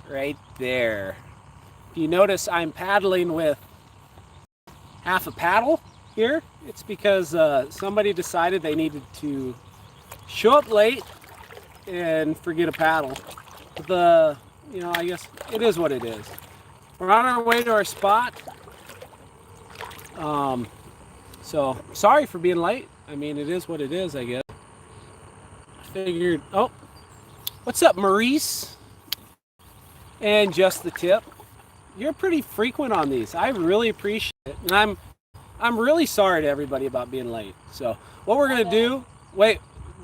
right there. If you notice, I'm paddling with half a paddle here. It's because somebody decided they needed to show up late and forget a paddle. I guess it is what it is. We're on our way to our spot. So sorry for being late. I mean, it is what it is, I guess. I figured, oh, what's up, Maurice? And Just the Tip. You're pretty frequent on these. I really appreciate it. And I'm really sorry to everybody about being late. So what we're gonna do, wait,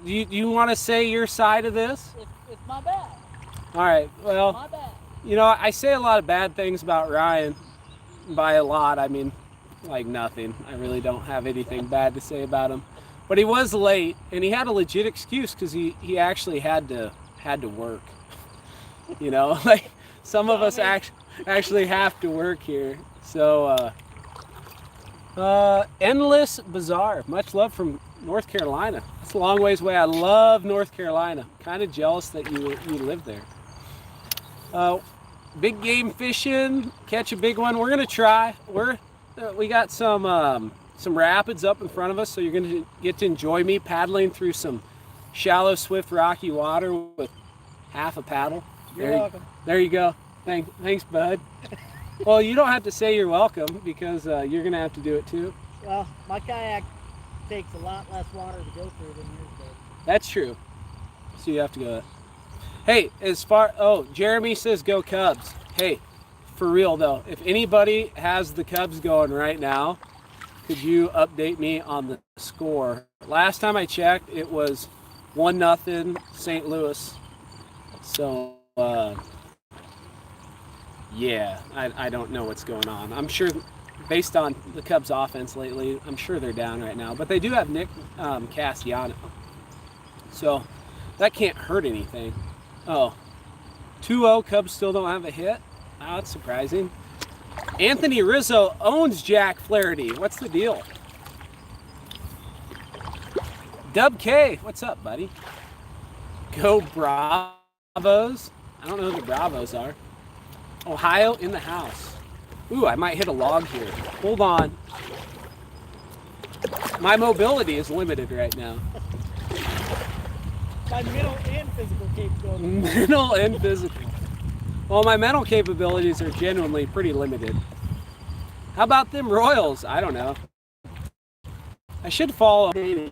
do you want to say your side of this? It's my bad. All right, well, My bad. you know, I say a lot of bad things about Ryan. By a lot, I mean like nothing. I really don't have anything bad to say about him. But he was late, and he had a legit excuse because he actually had to work. You know, like some of us actually have to work here. So Endless Bazaar, much love from North Carolina. That's a long ways away. I love North Carolina. Kind of jealous that you live there. Big game fishing, catch a big one. We're gonna try. We got some rapids up in front of us, so you're gonna get to enjoy me paddling through some shallow, swift, rocky water with half a paddle. You're welcome. There you go. Thanks, bud. Well, you don't have to say you're welcome because you're gonna have to do it too. Well, my kayak takes a lot less water to go through than yours does. That's true. So you have to go. Hey, Jeremy says go Cubs. Hey, for real though, if anybody has the Cubs going right now, could you update me on the score? Last time I checked, it was 1-0 St. Louis. So, yeah, I don't know what's going on. I'm sure, based on the Cubs' offense lately, I'm sure they're down right now. But they do have Nick Castellanos, so that can't hurt anything. Oh, 2-0 Cubs still don't have a hit? Oh, that's surprising. Anthony Rizzo owns Jack Flaherty. What's the deal? Dub K, what's up, buddy? Go Bravos. I don't know who the Bravos are. Ohio in the house. Ooh, I might hit a log here. Hold on. My mobility is limited right now. My mental and physical capabilities. Mental and physical. Well, my mental capabilities are genuinely pretty limited. How about them Royals? I don't know. I should follow. We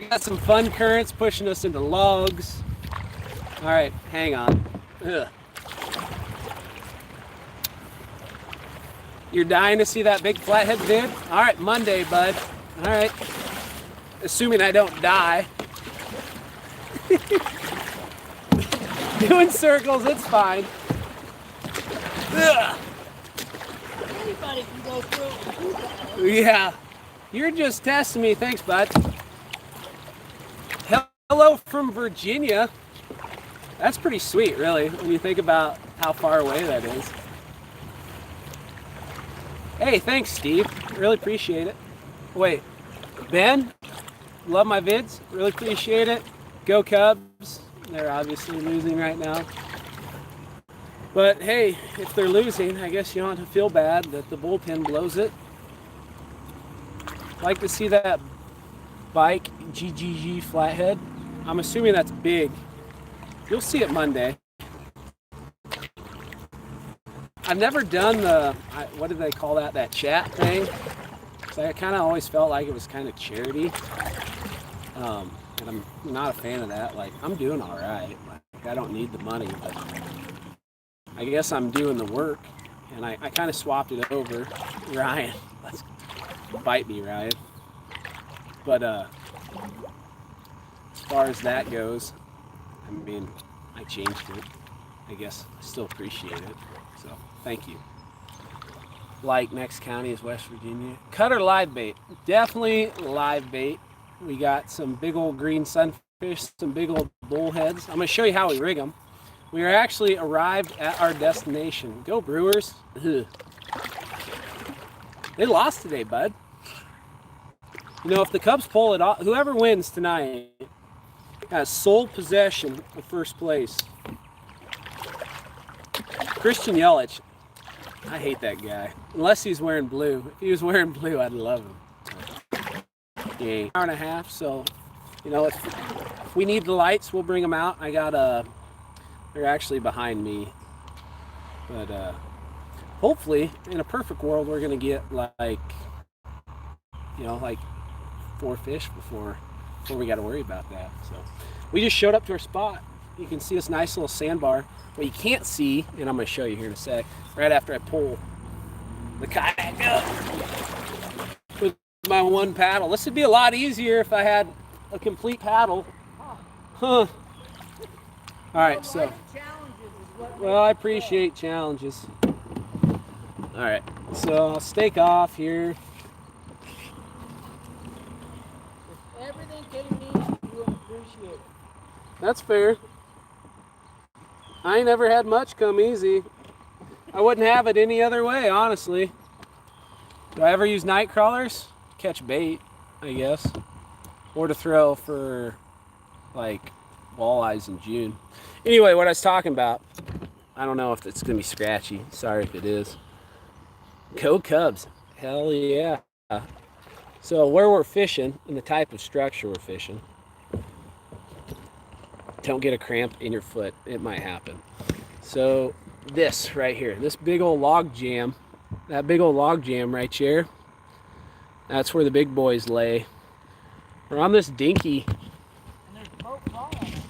got some fun currents pushing us into logs. All right, hang on. Ugh. You're dying to see that big flathead vid? All right, Monday, bud. All right. Assuming I don't die. Doing circles, it's fine. Ugh. Anybody can go through it and do that. Yeah. You're just testing me. Thanks, bud. Hello from Virginia. That's pretty sweet, really, when you think about how far away that is. Hey, thanks, Steve. Really appreciate it. Wait, Ben, love my vids. Really appreciate it. Go Cubs. They're obviously losing right now. But hey, if they're losing, I guess you don't have to feel bad that the bullpen blows it. Like to see that bike GGG Flathead. I'm assuming that's big. You'll see it Monday. I've never done what do they call that? That chat thing. So I kind of always felt like it was kind of charity. And I'm not a fan of that. Like, I'm doing all right. Like, I don't need the money, but I guess I'm doing the work. And I kind of swapped it over. Ryan, let's bite me, Ryan. But as far as that goes, I mean, I changed it. I guess I still appreciate it. So, thank you. Like, next county is West Virginia. Cutter live bait. Definitely live bait. We got some big old green sunfish, some big old bullheads. I'm going to show you how we rig them. We are actually arrived at our destination. Go Brewers. Ugh. They lost today, bud. You know, if the Cubs pull it off, whoever wins tonight has sole possession of first place. Christian Yelich, I hate that guy. Unless he's wearing blue. If he was wearing blue, I'd love him. Yeah, hour and a half, so, you know, if we need the lights, we'll bring them out. I got they're actually behind me. But hopefully, in a perfect world, we're going to get like, you know, like 4 fish before we got to worry about that. So we just showed up to our spot. You can see this nice little sandbar. What you can't see, and I'm going to show you here in a sec, right after I pull the kayak up with my one paddle. This would be a lot easier if I had a complete paddle. Huh. All right, so, well, I appreciate challenges. All right, so I'll stake off here. If everything came easy, you would appreciate it. That's fair. I ain't never had much come easy. I wouldn't have it any other way, honestly. Do I ever use night crawlers? Catch bait, I guess. Or to throw for, like, walleyes in June. Anyway, what I was talking about, I don't know if it's going to be scratchy. Sorry if it is. Go Cubs. Hell yeah. So where we're fishing and the type of structure we're fishing, don't get a cramp in your foot. It might happen. So this right here, this big old log jam, that big old log jam right here, that's where the big boys lay. We're on this dinky. And there's a boat following us.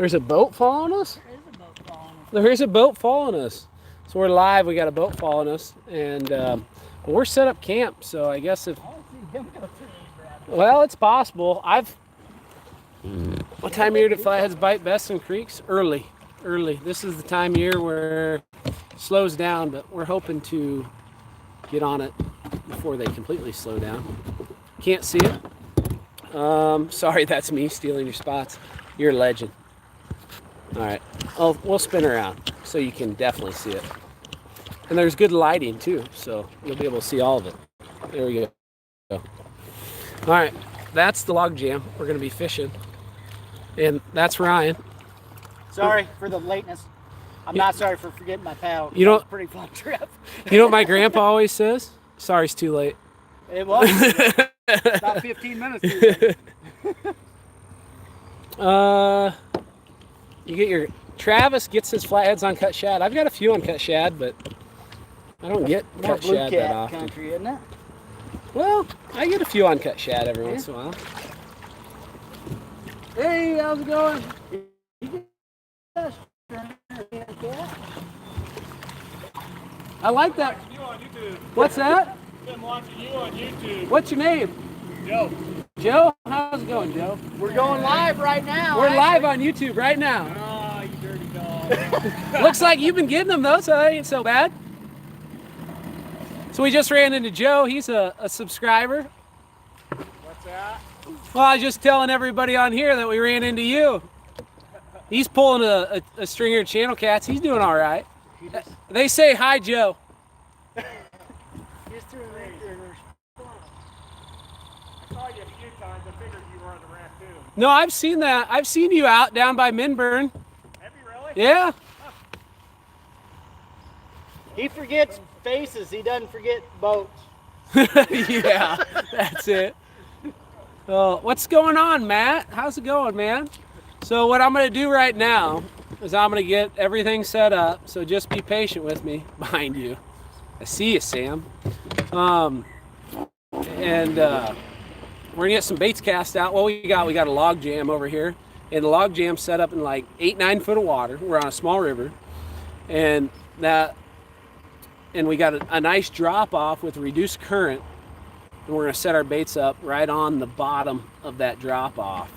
There's a boat following us? There is a boat following us. There is a boat following us. So we're live, we got a boat following us, and we're set up camp, so I guess if, I don't see him go through these rapids. well, it's possible. What time of year do flatheads bite best in creeks? Early. This is the time of year where it slows down, but we're hoping to get on it before they completely slow down. Can't see it. Sorry, that's me stealing your spots. You're a legend. All right, we'll spin around so you can definitely see it. And there's good lighting too, so you'll be able to see all of it. There we go. All right, that's the log jam. We're gonna be fishing. And that's Ryan. Sorry for the lateness. I'm not sorry for forgetting my paddle. You know- It was a pretty fun trip. You know what my grandpa always says? Sorry, it's too late. It was. About 15 minutes. Too late. You get your, Travis gets his flatheads on cut shad. I've got a few on cut shad, but I don't get More cut blue shad that cat often. country, isn't it? Well, I get a few on cut shad every once in a while. Hey, how's it going? I like that. You on YouTube. What's that? Been watching you on YouTube. What's your name? Joe. Joe? How's it going, Joe? We're going live right now. We're live actually. on YouTube right now. Oh, you dirty dog. Looks like you've been getting them though, so that ain't so bad. So we just ran into Joe. He's a subscriber. What's that? Well, I was just telling everybody on here that we ran into you. He's pulling a stringer of channel cats. He's doing all right. They say hi, Joe. Just threw it right there. I saw you a few times. I figured you were on the raft too. No, I've seen that. I've seen you out down by Minburn. Have you really? Yeah. He forgets faces. He doesn't forget boats. Yeah, that's it. So, what's going on, Matt? How's it going, man? So what I'm going to do right now is I'm going to get everything set up. So just be patient with me behind you. I see you, Sam. We're going to get some baits cast out. What we got a log jam over here. And the log jam set up in like 8-9 foot of water. We're on a small river. And we got a nice drop off with reduced current. And we're going to set our baits up right on the bottom of that drop off.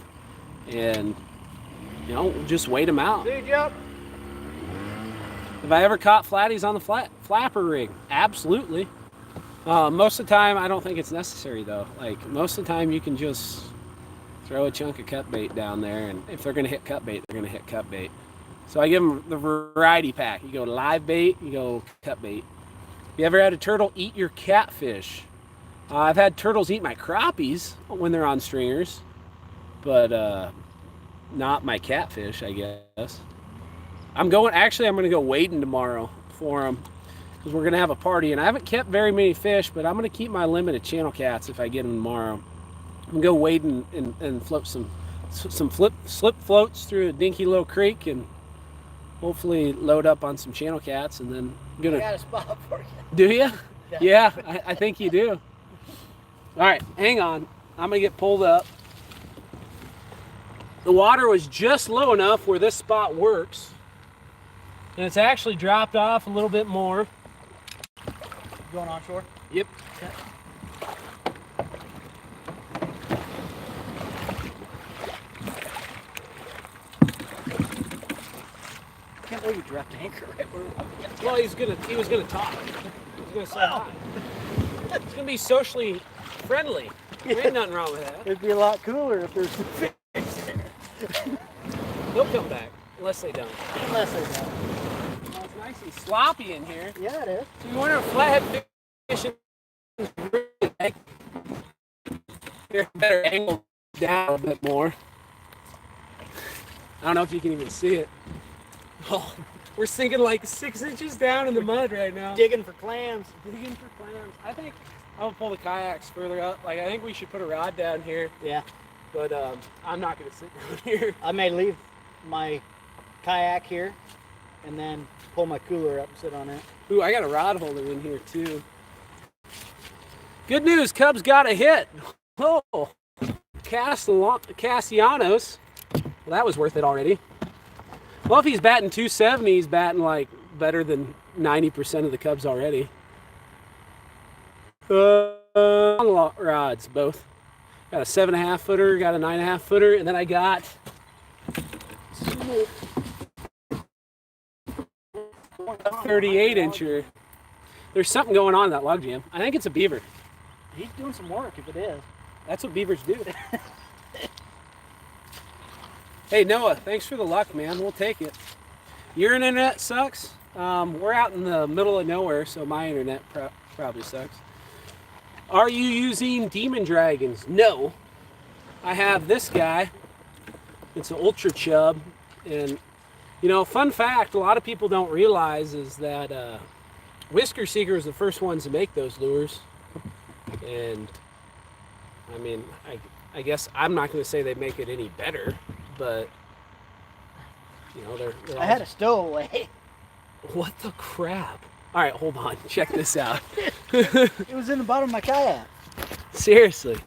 And, you know, we'll just wait them out. Dude, yep. Have I ever caught flatties on the flapper rig? Absolutely. Most of the time, I don't think it's necessary though. Like most of the time, you can just throw a chunk of cut bait down there, and if they're going to hit cut bait, they're going to hit cut bait. So I give them the variety pack. You go live bait, you go cut bait. You ever had a turtle eat your catfish? I've had turtles eat my crappies when they're on stringers, but not my catfish, I guess. I'm going to go wading tomorrow for them because we're gonna have a party. And I haven't kept very many fish, but I'm gonna keep my limit of channel cats if I get them tomorrow. I'm gonna go wade and float some slip floats through a dinky little creek and hopefully load up on some channel cats, and then I got a spot for you. Do you? Yeah, I think you do. All right, hang on. I'm gonna get pulled up. The water was just low enough where this spot works, and it's actually dropped off a little bit more. Going onshore? Yep. Okay. I can't believe you dropped anchor right where Well, he was gonna talk. He was gonna say hi. It's gonna be socially friendly. There ain't nothing wrong with that. it'd be a lot cooler if there's some fish there. They'll come back unless they don't. Unless they don't. Well, it's nice and sloppy in here. Yeah, it is. So you wonder if flathead fishing is really better angle down a bit more. I don't know if you can even see it. Oh, we're sinking like 6 inches down in the mud right now. Digging for clams. Digging for clams. I think I'll pull the kayaks further up. Like, I think we should put a rod down here, Yeah. but I'm not going to sit down here. I may leave my kayak here and then pull my cooler up and sit on it. Ooh, I got a rod holder in here too. Good news, Cubs got a hit. Oh, Castellanos. Well, that was worth it already. Well, if he's batting 270, he's batting like better than 90% of the Cubs already. Long rods, both. Got a 7.5 footer, got a 9.5 footer, and then I got 38 incher. There's something going on in that log jam. I think it's a beaver. He's doing some work if it is. That's what beavers do. Hey Noah, thanks for the luck, man. We'll take it. Your internet sucks. We're out in the middle of nowhere, so my internet probably sucks. Are you using Demon Dragons? No. I have this guy. It's an Ultra Chub, and you know, fun fact, a lot of people don't realize is that Whisker Seeker was the first ones to make those lures, and I mean, I guess I'm not going to say they make it any better, but you know, they're I had a stowaway. What the crap? All right, hold on. Check this out. It was in the bottom of my kayak. Seriously.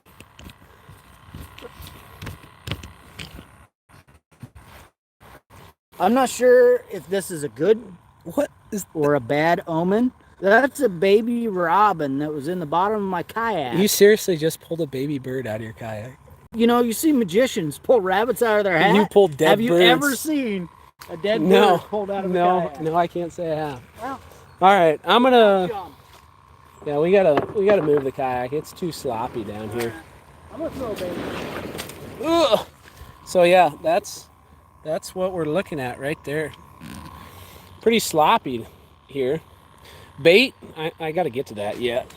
I'm not sure if this is a good What is or a bad omen. That's a baby robin that was in the bottom of my kayak. You seriously just pulled a baby bird out of your kayak? You know, you see magicians pull rabbits out of their hat. You pulled dead Have you birds. ever seen a dead No. bird pulled out of a No, kayak? no, I can't say I have. Well, All right, I'm gonna. jump. Yeah, we gotta move the kayak. It's too sloppy down here. I'm gonna throw a baby. Ugh. So yeah, that's what we're looking at right there. Pretty sloppy here. Bait, I gotta get to that yet.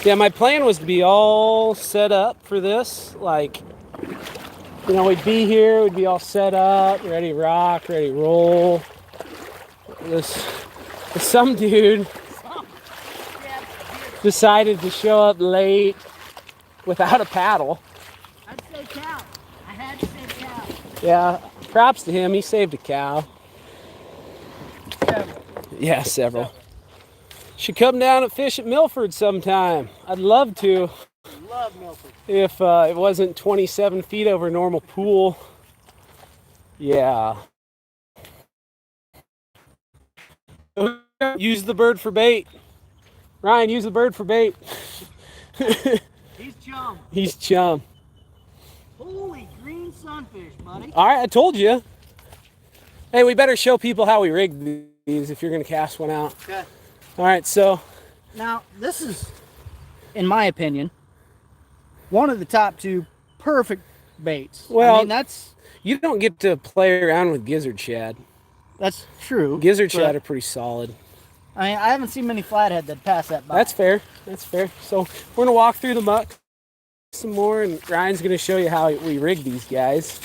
Yeah, my plan was to be all set up for this. Like, you know, we'd be here, we'd be all set up, ready to rock, ready to roll. Some dude decided to show up late without a paddle. I'd say cow. I had to say cow. Yeah, props to him. He saved a cow. Several. Yeah, several. Should come down and fish at Milford sometime. I'd love to Love Milford. if it wasn't 27 feet over normal pool. Yeah. Use the bird for bait. Ryan, use the bird for bait. He's chum. He's chum. Holy green sunfish, buddy. All right, I told you. Hey, we better show people how we rig these if you're going to cast one out. Okay. All right, so Now, this is, in my opinion, one of the top 2 perfect baits. Well- I mean, that's you don't get to play around with gizzard shad. true. Gizzard but, shad are pretty solid. I mean, I haven't seen many flathead that pass that by. That's fair. That's fair. So we're going to walk through the muck some more, and Ryan's going to show you how we rig these guys.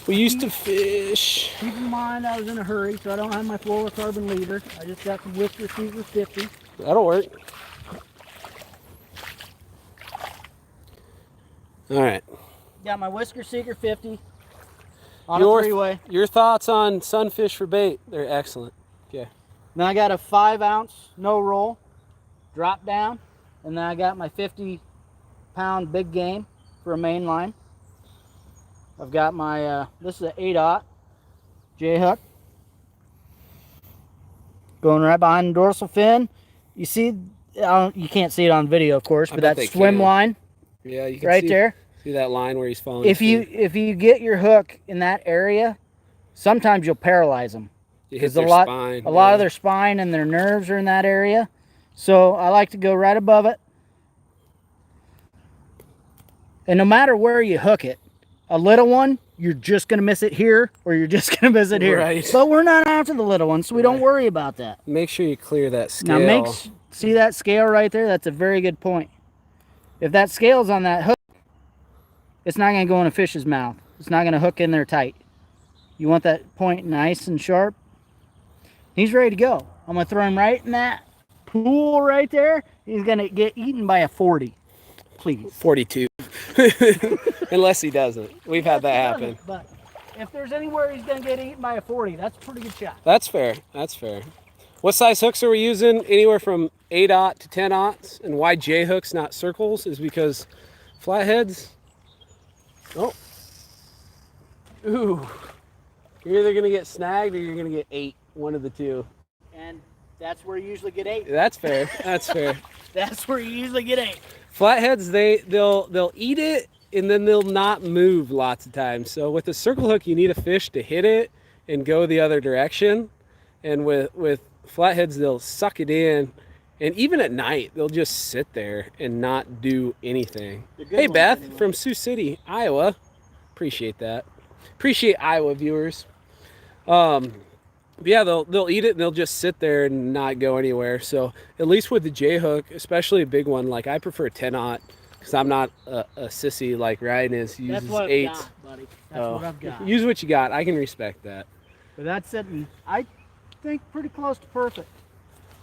We used to fish. Keep in mind I was in a hurry, so I don't have my fluorocarbon leader. I just got some Whisker Seeker 50. That'll work. All right. Got my Whisker Seeker 50 on a three-way. Your thoughts on sunfish for bait? They're excellent. Okay. Then I got a 5-ounce no roll drop down, and then I got my 50-pound big game for a main line. I've got my this is an 8/0 J hook going right behind the dorsal fin. You see, you can't see it on video, of course, but that swim line, yeah, you can right there. See that line where he's falling. If you get your hook in that area, sometimes you'll paralyze them. Because a lot of their spine and their nerves are in that area. So I like to go right above it. And no matter where you hook it, a little one, you're just going to miss it here, or you're just going to miss it here. Right. But we're not after the little one, so we don't worry about that. Make sure you clear that scale. Now see that scale right there? That's a very good point. If that scale's on that hook, it's not going to go in a fish's mouth. It's not going to hook in there tight. You want that point nice and sharp. He's ready to go. I'm going to throw him right in that pool right there. He's going to get eaten by a 40. Please. 42. Unless he doesn't. We've had that happen. But if there's anywhere he's going to get eaten by a 40, that's a pretty good shot. That's fair. That's fair. What size hooks are we using? Anywhere from 8/0 to 10/0. And why J hooks, not circles, is because flatheads. Oh. Ooh. You're either going to get snagged or you're going to get 8. One of the two. And that's where you usually get 8. That's fair. That's fair. That's where you usually get 8. Flatheads, they'll eat it and then they'll not move lots of times. So with a circle hook, you need a fish to hit it and go the other direction. And with flatheads, they'll suck it in. And even at night, they'll just sit there and not do anything. Hey, Beth, anyway. From Sioux City, Iowa. Appreciate that. Appreciate Iowa viewers. Yeah, they'll eat it and they'll just sit there and not go anywhere. So at least with the J hook, especially a big one, like I prefer 10/0 because I'm not a sissy like Ryan is. He uses 8. That's what I've got. Use what you got. I can respect that. But that's sitting, I think, pretty close to perfect.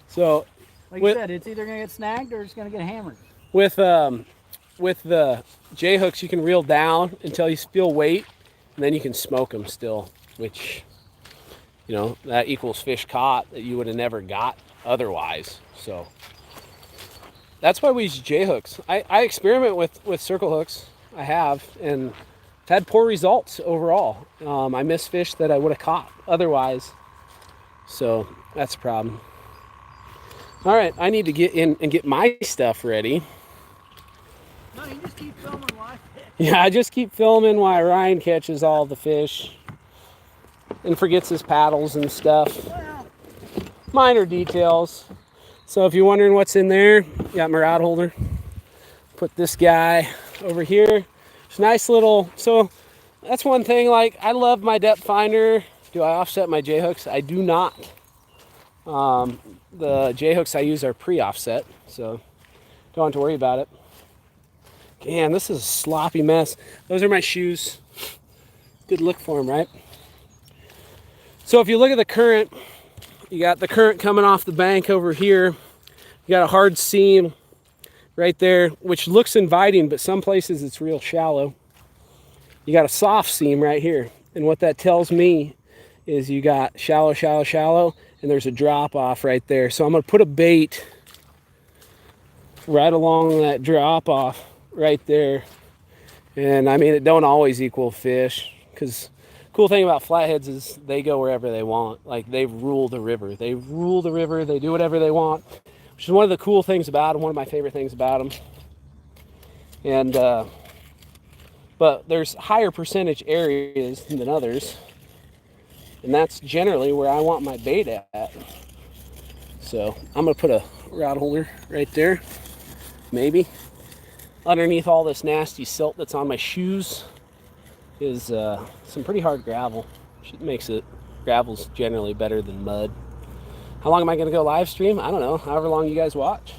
So, like you said, it's either gonna get snagged or it's gonna get hammered. With the J hooks, you can reel down until you feel weight, and then you can smoke them still, which, you know, that equals fish caught that you would have never got otherwise. So that's why we use J hooks. I experiment with circle hooks. I have, and I've had poor results overall. I miss fish that I would have caught otherwise. So that's a problem. All right, I need to get in and get my stuff ready. No, you just keep filming while I fish. Yeah, I just keep filming while Ryan catches all the fish and forgets his paddles and stuff. Well, Minor details. So if you're wondering what's in there, you got my rod holder. Put this guy over here. It's nice little, so that's one thing, like I love my depth finder. Do I offset my J hooks? I do not. The J hooks I use are pre-offset, so don't have to worry about it. Man, this is a sloppy mess. Those are my shoes. Good look for them, right? So if you look at the current, you got the current coming off the bank over here. You got a hard seam right there, which looks inviting, but some places it's real shallow. You got a soft seam right here. And what that tells me is you got shallow, shallow, shallow, and there's a drop off right there. So I'm gonna put a bait right along that drop off right there. And I mean, it don't always equal fish, because cool thing about flatheads is they go wherever they want. Like, they rule the river. They rule the river. They do whatever they want, which is one of the cool things about them, one of my favorite things about them. And but there's higher percentage areas than others, and that's generally where I want my bait at. So I'm gonna put a rod holder right there, maybe. Underneath all this nasty silt that's on my shoes is some pretty hard gravel. It makes it, gravel's generally better than mud. How long am I gonna go live stream? I don't know, however long you guys watch.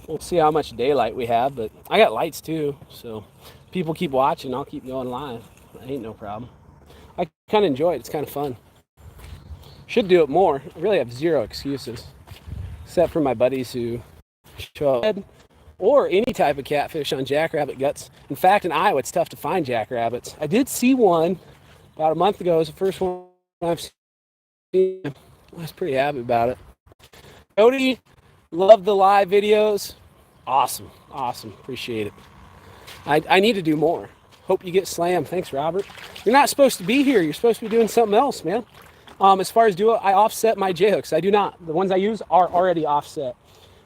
We'll see how much daylight we have, but I got lights too, so people keep watching, I'll keep going live. ain't no problem. I kind of enjoy it. It's kind of fun. Should do it more. I really have zero excuses, except for my buddies who show up, or any type of catfish on jackrabbit guts. In fact, in Iowa, it's tough to find jackrabbits. I did see one about a month ago. It was the first one I've seen. I was pretty happy about it. Cody, love the live videos. Awesome, awesome. Appreciate it. I need to do more. Hope you get slammed. Thanks, Robert. You're not supposed to be here. You're supposed to be doing something else, man. As far as I offset my J hooks. I do not. The ones I use are already offset.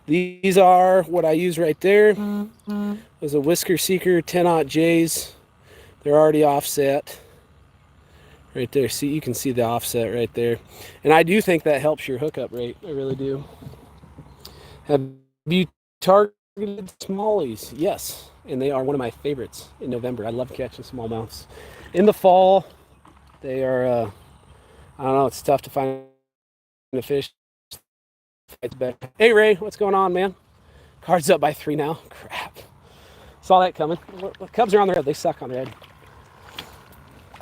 These are what I use right there. There's a Whisker Seeker 10-aught J's. They're already offset. Right there. See, you can see the offset right there. And I do think that helps your hookup rate. I really do. Have you targeted smallies? Yes. And they are one of my favorites in November. I love catching smallmouths. In the fall, they are, I don't know, it's tough to find a fish. Hey, Ray, what's going on, man? Card's up by 3 now. Crap. Saw that coming. Cubs are on the red. They suck on the red.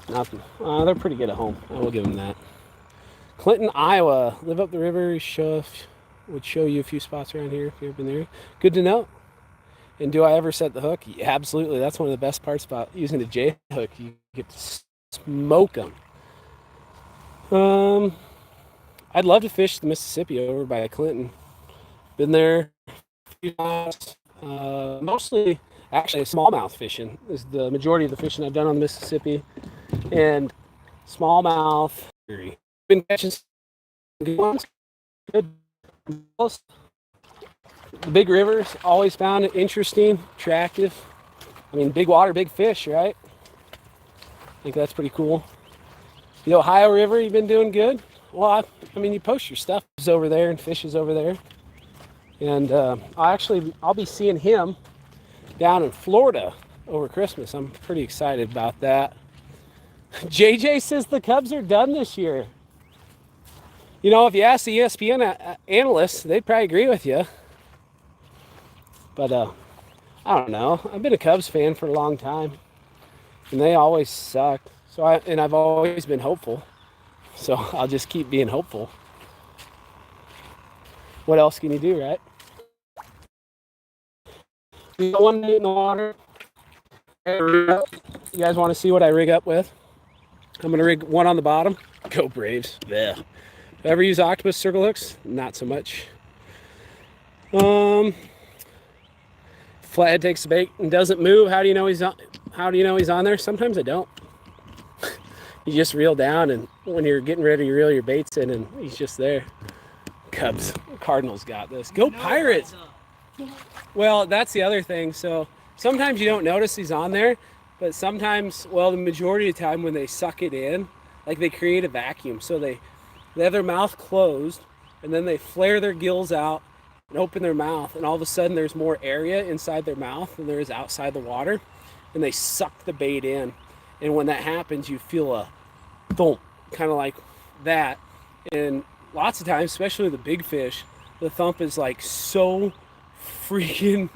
Nothing. They're pretty good at home. I will give them that. Clinton, Iowa. Live up the river. Would show you a few spots around here if you've been there. Good to know. And do I ever set the hook? Yeah, absolutely. That's one of the best parts about using the J hook. You get to smoke them. I'd love to fish the Mississippi over by Clinton. Been there a few times. Mostly, actually, smallmouth fishing is the majority of the fishing I've done on the Mississippi. And smallmouth. Been catching some good ones. Good. The big rivers, always found it interesting, attractive. I mean, big water, big fish, right? I think that's pretty cool. The Ohio River, you've been doing good? Well, I mean, you post your stuff over there and fishes over there. And I'll be seeing him down in Florida over Christmas. I'm pretty excited about that. JJ says the Cubs are done this year. You know, if you ask the ESPN analysts, they'd probably agree with you. But I don't know. I've been a Cubs fan for a long time, and they always sucked. So I've always been hopeful. So I'll just keep being hopeful. What else can you do, right? You got one in the water. You guys want to see what I rig up with? I'm gonna rig one on the bottom. Go Braves. Yeah. Ever use octopus circle hooks? Not so much. Flathead takes the bait and doesn't move. How do you know he's on? How do you know he's on there? Sometimes I don't. You just reel down, and when you're getting ready to reel your baits in, and he's just there. Cubs, Cardinals got this. Go Pirates! Well, that's the other thing. So sometimes you don't notice he's on there, but sometimes, well, the majority of the time when they suck it in, like they create a vacuum. So they have their mouth closed, and then they flare their gills out and open their mouth, and all of a sudden there's more area inside their mouth than there is outside the water, and they suck the bait in. And when that happens, you feel a thump, kind of like that. And lots of times, especially the big fish, the thump is like so freaking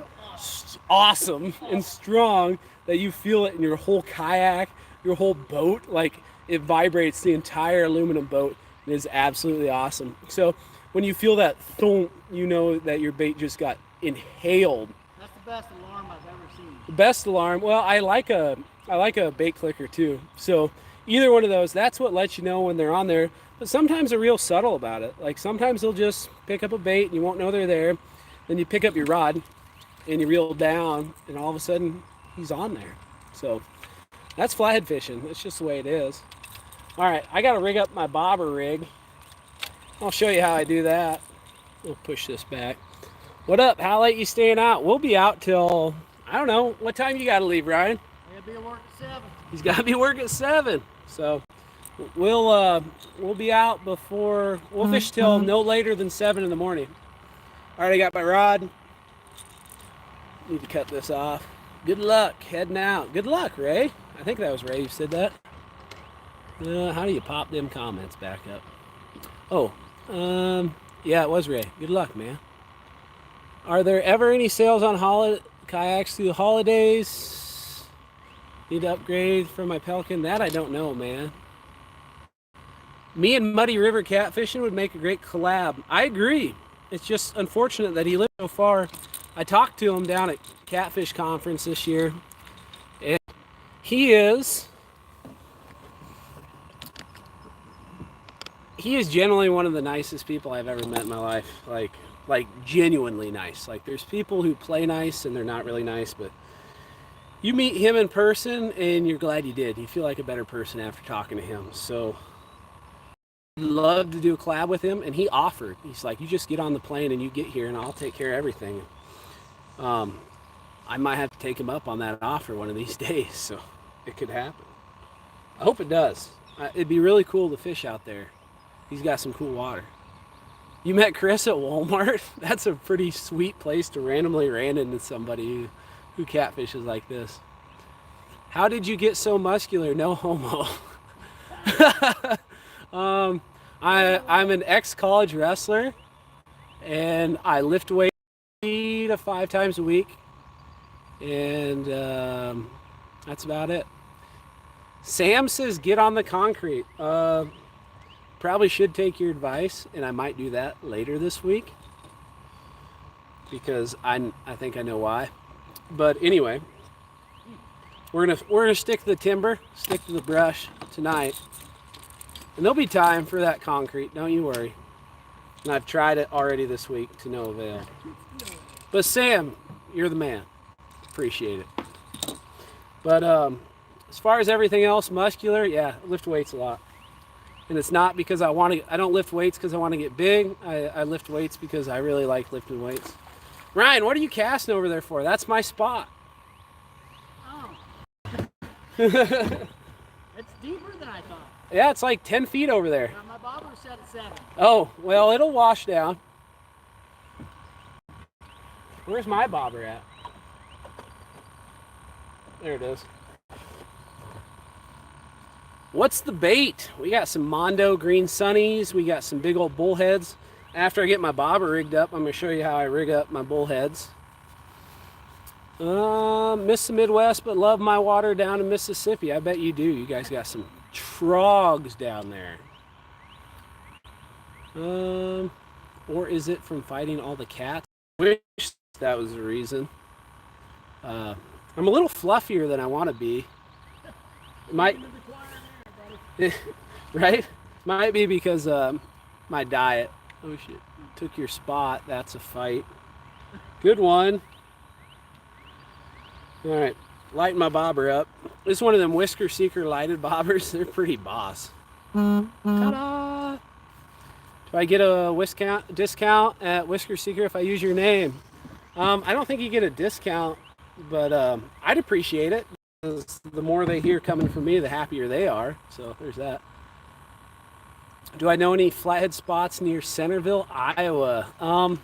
awesome and strong that you feel it in your whole kayak, your whole boat. Like it vibrates the entire aluminum boat. It is absolutely awesome. So when you feel that thump, you know that your bait just got inhaled. That's the best alarm I've ever seen. The best alarm. Well, I like a bait clicker too. So either one of those, that's what lets you know when they're on there. But sometimes they're real subtle about it. Like sometimes they'll just pick up a bait and you won't know they're there. Then you pick up your rod and you reel down, and all of a sudden he's on there. So that's flathead fishing. That's just the way it is. All right, I got to rig up my bobber rig. I'll show you how I do that. We'll push this back. What up? How late you staying out? We'll be out till, I don't know. What time you got to leave, Ryan? I gotta be at work at 7. He's got to be working at 7. So we'll be out before, we'll fish till no later than 7 in the morning. All right, I got my rod. Need to cut this off. Good luck heading out. Good luck, Ray. I think that was Ray who said that. How do you pop them comments back up? Oh, yeah, it was Ray. Good luck, man. Are there ever any sales on kayaks through the holidays? Need to upgrade for my pelican? That I don't know, man. Me and Muddy River catfishing would make a great collab. I agree. It's just unfortunate that he lives so far. I talked to him down at Catfish Conference this year, and he is generally one of the nicest people I've ever met in my life. Like genuinely nice. Like, there's people who play nice and they're not really nice, but you meet him in person and you're glad you did. You feel like a better person after talking to him. So I'd love to do a collab with him, and he offered. He's like, you just get on the plane and you get here and I'll take care of everything. I might have to take him up on that offer one of these days, so it could happen. I hope it does. It'd be really cool to fish out there. He's got some cool water. You met Chris at Walmart? That's a pretty sweet place to randomly ran into somebody who catfishes like this. How did you get so muscular? No homo. I'm an ex-college wrestler, and I lift weights 3 to 5 times a week, and that's about it. Sam says get on the concrete. Probably should take your advice, and I might do that later this week because I think I know why. But anyway, we're gonna stick to the timber, stick to the brush tonight, and there'll be time for that concrete. Don't you worry. And I've tried it already this week to no avail. But Sam, you're the man. Appreciate it. But as far as everything else, muscular, yeah, I lift weights a lot. And it's not because I don't lift weights because I want to get big. I lift weights because I really like lifting weights. Ryan, what are you casting over there for? That's my spot. Oh. It's deeper than I thought. Yeah, it's like 10 feet over there. My bobber's set at 7. Oh, well, it'll wash down. Where's my bobber at? There it is. What's the bait? We got some Mondo green sunnies. We got some big old bullheads. After I get my bobber rigged up, I'm going to show you how I rig up my bullheads. Miss the Midwest, but love my water down in Mississippi. I bet you do. You guys got some trogs down there. Or is it from fighting all the cats? I wish that was the reason. I'm a little fluffier than I want to be. Might, right? Might be because my diet. Oh shit! Took your spot. That's a fight. Good one. All right, lighten my bobber up. This is one of them Whisker Seeker lighted bobbers. They're pretty boss. Ta-da! Do I get a discount at Whisker Seeker if I use your name? I don't think you get a discount, but I'd appreciate it. Because the more they hear coming from me, the happier they are. So there's that. Do I know any flathead spots near Centerville, Iowa?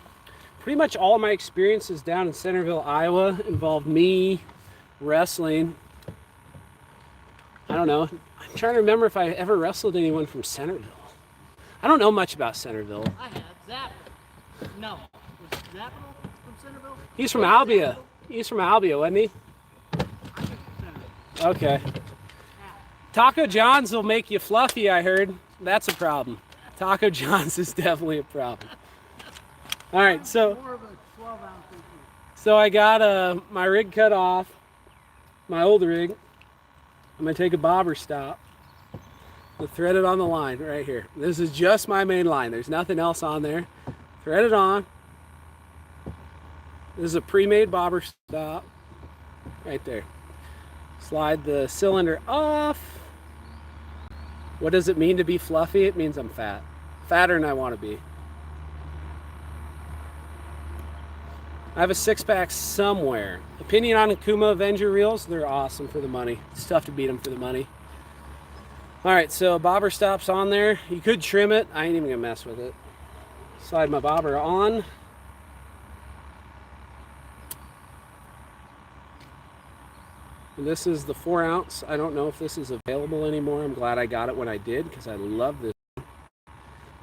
Pretty much all of my experiences down in Centerville, Iowa involved me wrestling. I don't know. I'm trying to remember if I ever wrestled anyone from Centerville. I don't know much about Centerville. I have. Zapper. No. Was Zapper from Centerville? He's from Albia. He's from Albia, wasn't he? Okay. Taco John's will make you fluffy, I heard. That's a problem. Taco John's is definitely a problem. All right, so I got my rig cut off, my old rig. I'm gonna take a bobber stop. We'll thread it on the line right here. This is just my main line. There's nothing else on there. Thread it on. This is a pre-made bobber stop right there. Slide the cylinder off. What does it mean to be fluffy? It means I'm fat. Fatter than I want to be. I have a 6-pack somewhere. Opinion on Akuma Avenger reels? They're awesome for the money. It's tough to beat them for the money. All right, so bobber stop's on there. You could trim it. I ain't even gonna mess with it. Slide my bobber on. And this is the 4-ounce. I don't know if this is available anymore. I'm glad I got it when I did because I love this.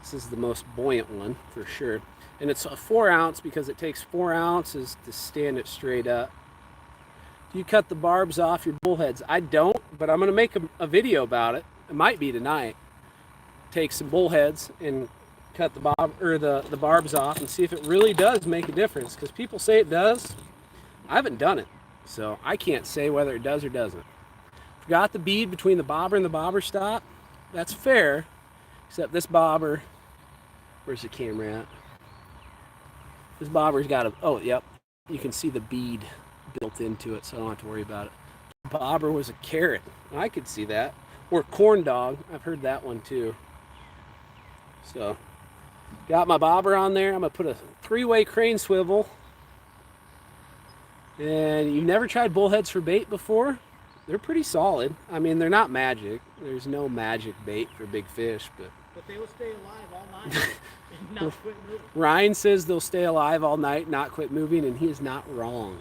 This is the most buoyant one for sure. And it's a 4-ounce because it takes 4 ounces to stand it straight up. Do you cut the barbs off your bullheads? I don't, but I'm going to make a video about it. It might be tonight. Take some bullheads and cut the barbs off and see if it really does make a difference, because people say it does. I haven't done it, so I can't say whether it does or doesn't. Forgot the bead between the bobber and the bobber stop. That's fair, except this bobber, where's the camera at? This bobber's got a, oh, yep, you can see the bead built into it, so I don't have to worry about it. Bobber was a carrot. I could see that. Or corn dog. I've heard that one too. So, got my bobber on there. I'm going to put a 3-way crane swivel. And you've never tried bullheads for bait before? They're pretty solid. I mean, they're not magic. There's no magic bait for big fish, but they will stay alive all night and not quit moving. Ryan says they'll stay alive all night, not quit moving, and he is not wrong.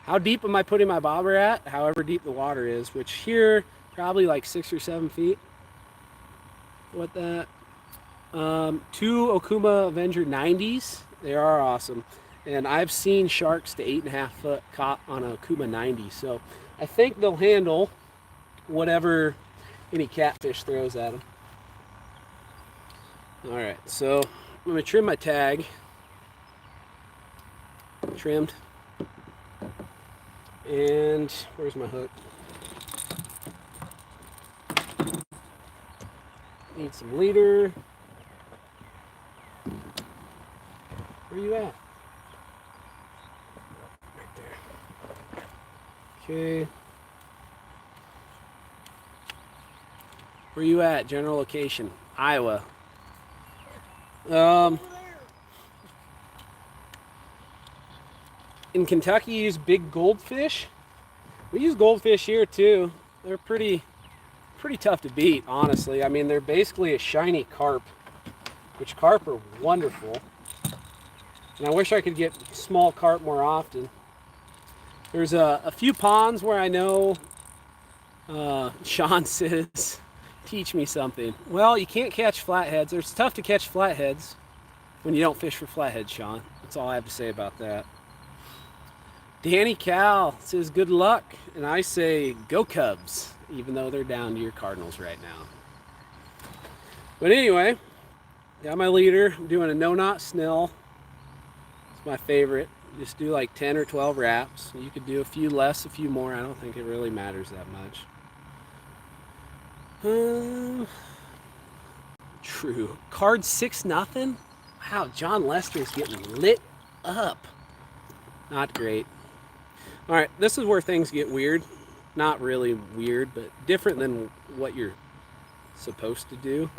How deep am I putting my bobber at? However deep the water is, which here, probably like 6 or 7 feet. What that? 2 Okuma Avenger 90s. They are awesome. And I've seen sharks to 8.5 foot caught on a Okuma 90. So I think they'll handle whatever any catfish throws at them. All right, so I'm gonna trim my tag. Trimmed. And where's my hook? Need some leader. Where you at? Right there. Okay. Where you at? General location. Iowa. In Kentucky, you use big goldfish. We use goldfish here too. They're pretty tough to beat, honestly. I mean, they're basically a shiny carp, which carp are wonderful. And I wish I could get small carp more often. There's a few ponds where I know Sean says, teach me something. Well, you can't catch flatheads. It's tough to catch flatheads when you don't fish for flatheads, Sean. That's all I have to say about that. Danny Cal says good luck, and I say go Cubs, even though they're down to your Cardinals right now. But anyway, got my leader. I'm doing a no-knot snell. It's my favorite. Just do like 10 or 12 wraps. You could do a few less, a few more. I don't think it really matters that much. True. Card 6-0. Wow, John Lester's getting lit up. Not great. All right, this is where things get weird. Not really weird, but different than what you're supposed to do.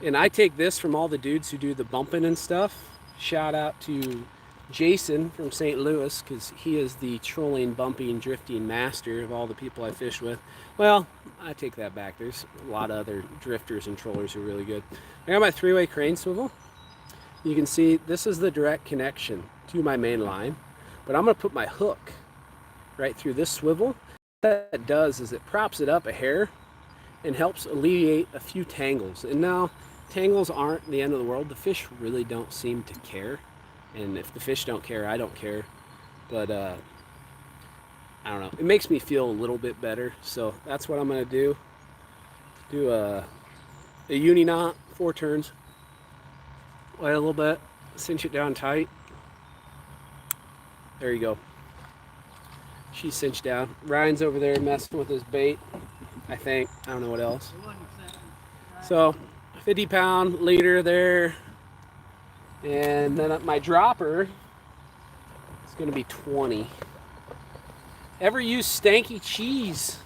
And I take this from all the dudes who do the bumping and stuff. Shout out to Jason from St. Louis, because he is the trolling, bumping, drifting master of all the people I fish with. Well, I take that back. There's a lot of other drifters and trollers who are really good. I got my 3-way crane swivel. You can see this is the direct connection to my main line, but I'm going to put my hook right through this swivel. What that does is it props it up a hair and helps alleviate a few tangles. And now, tangles aren't the end of the world. The fish really don't seem to care. And if the fish don't care, I don't care. But, I don't know. It makes me feel a little bit better. So that's what I'm going to do. Do a uni knot, 4 turns. Wait a little bit. Cinch it down tight. There you go. She's cinched down. Ryan's over there messing with his bait, I think. I don't know what else. So, 50-pound leader there. And then my dropper is going to be 20. Ever use stanky cheese?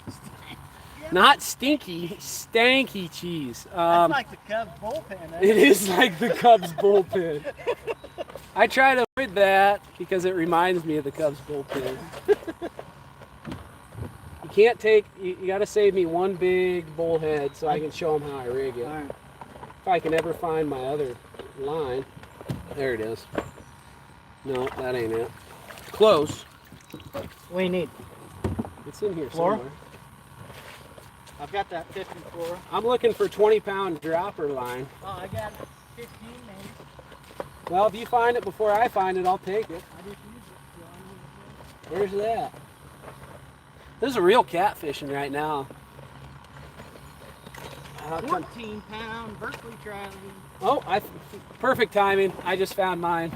Not stinky, stanky cheese. That's like the Cubs bullpen. It is like the Cubs bullpen. I try to avoid that because it reminds me of the Cubs bullpen. You can't take, you got to save me one big bullhead so I can show them how I rig it. Right. If I can ever find my other line. There it is. No, that ain't it. Close. What do you need? It's in here Floor? somewhere. I've got that 50 floor. I'm looking for 20-pound dropper line. Oh, I got 15 maybe. Well, if you find it before I find it, I'll take it. I just use it. Where's that? This is a real catfishing right now. 14-pound vertically traveling. Oh, perfect timing. I just found mine.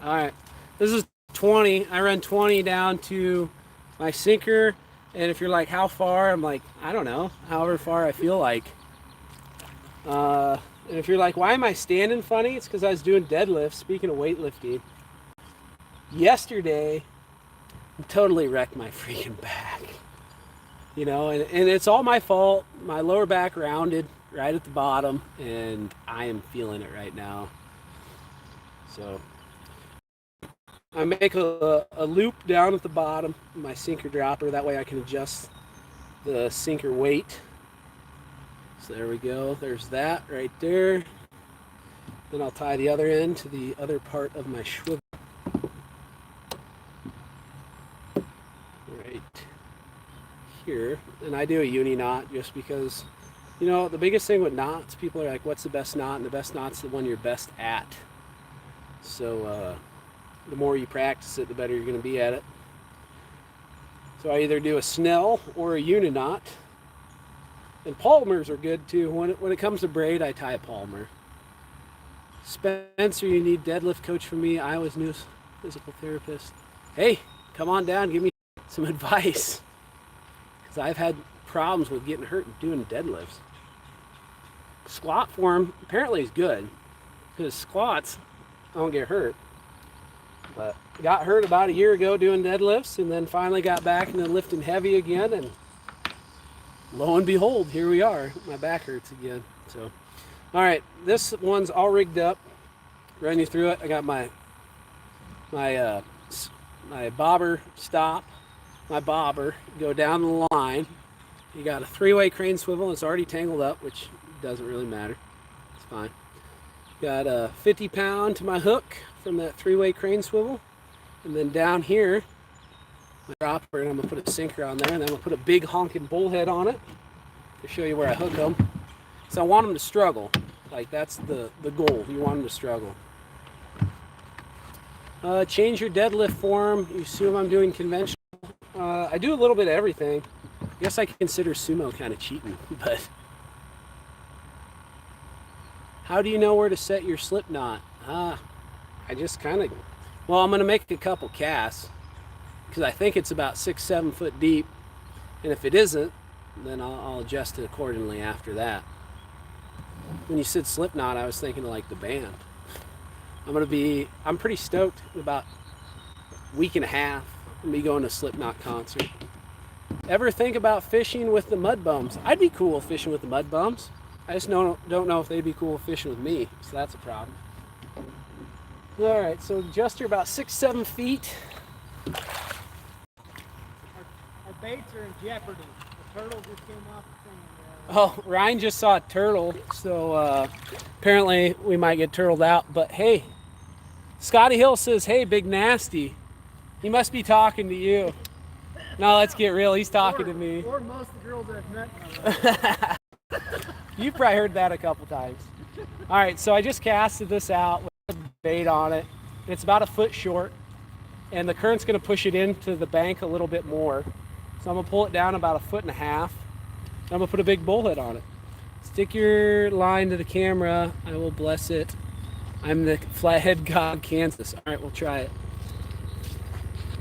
All right. This is 20. I run 20 down to my sinker. And if you're like, how far? I'm like, I don't know. However far I feel like. And if you're like, why am I standing funny? It's because I was doing deadlifts. Speaking of weightlifting. Yesterday, I totally wrecked my freaking back. You know, and it's all my fault. My lower back rounded right at the bottom, and I am feeling it right now. So I make a loop down at the bottom of my sinker dropper. That way I can adjust the sinker weight. So there we go. There's that right there. Then I'll tie the other end to the other part of my swivel. Right here. And I do a uni knot just because, you know, the biggest thing with knots, people are like, what's the best knot? And the best knot's the one you're best at. So the more you practice it, the better you're going to be at it. So I either do a Snell or a uni knot. And Palmers are good too. When it comes to braid, I tie a Palmer. Spencer, you need deadlift coach from me. Iowa's newest physical therapist. Hey, come on down, give me some advice. Because I've had problems with getting hurt doing deadlifts. Squat form apparently is good. Because squats, I don't get hurt. But got hurt about a year ago doing deadlifts, and then finally got back and then lifting heavy again, and lo and behold, here we are. My back hurts again. So, all right, this one's all rigged up. Run you through it. I got my bobber stop. My bobber go down the line. You got a 3-way crane swivel. It's already tangled up, which doesn't really matter. It's fine. Got a 50-pound to my hook from that 3-way crane swivel, and then down here, my dropper, and I'm gonna put a sinker on there, and then I'm gonna put a big honking bullhead on it to show you where I hook them. So I want them to struggle. Like, that's the goal. You want them to struggle. Change your deadlift form. You assume I'm doing conventional. I do a little bit of everything. I guess I consider sumo kind of cheating, but how do you know where to set your slip knot? I just kind of, well, I'm gonna make a couple casts because I think it's about 6-7 foot deep, and if it isn't, then I'll adjust it accordingly after that. When you said slip knot, I was thinking of like the band. I'm pretty stoked. In about a week and a half, I'm gonna be going to a Slipknot concert. Ever think about fishing with the mud bums? I'd be cool fishing with the mud bums. I just don't know if they'd be cool fishing with me, so that's a problem. All right, so adjuster about 6-7 feet. Our baits are in jeopardy. The turtle just came off the thing. Oh, Ryan just saw a turtle, so apparently we might get turtled out. But hey, Scotty Hill says, hey, Big Nasty. He must be talking to you. No, let's get real. He's talking to me. Or most of the girls that I've met. You've probably heard that a couple times. All right, so I just casted this out with a bait on it. It's about a foot short, and the current's going to push it into the bank a little bit more. So I'm going to pull it down about 1.5 feet. I'm going to put a big bullhead on it. Stick your line to the camera. I will bless it. I'm the Flathead God, Kansas. All right, we'll try it.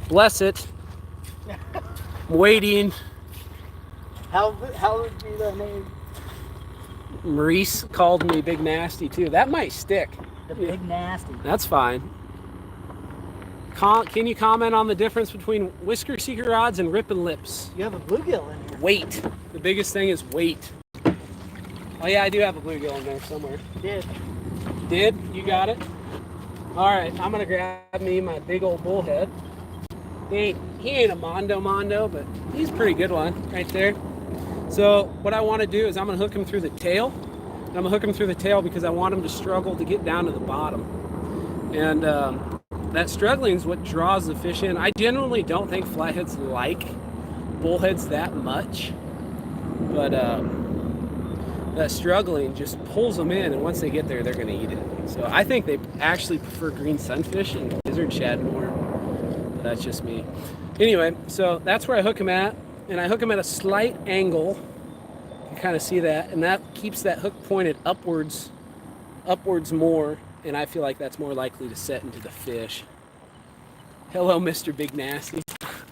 Bless it. I'm waiting. How would be the name? Maurice called me Big Nasty too. That might stick. The Big Nasty. That's fine. Can you comment on the difference between whisker seeker rods and ripping lips? You have a bluegill in here. Weight. The biggest thing is weight. Oh yeah, I do have a bluegill in there somewhere. Did? You got it? All right, I'm gonna grab me my big old bullhead. He ain't a mondo, but he's a pretty good one right there. So what I want to do is I'm gonna hook him through the tail. I'm gonna hook him through the tail because I want him to struggle to get down to the bottom. And that struggling is what draws the fish in. I generally don't think flatheads like bullheads that much, but that struggling just pulls them in, and once they get there, they're going to eat it. So I think they actually prefer green sunfish and gizzard shad more. But that's just me. Anyway, so that's where I hook them at. and I hook them at a slight angle. You can kind of see that, and that keeps that hook pointed upwards more, and I feel like that's more likely to set into the fish. Hello, Mr. Big Nasty.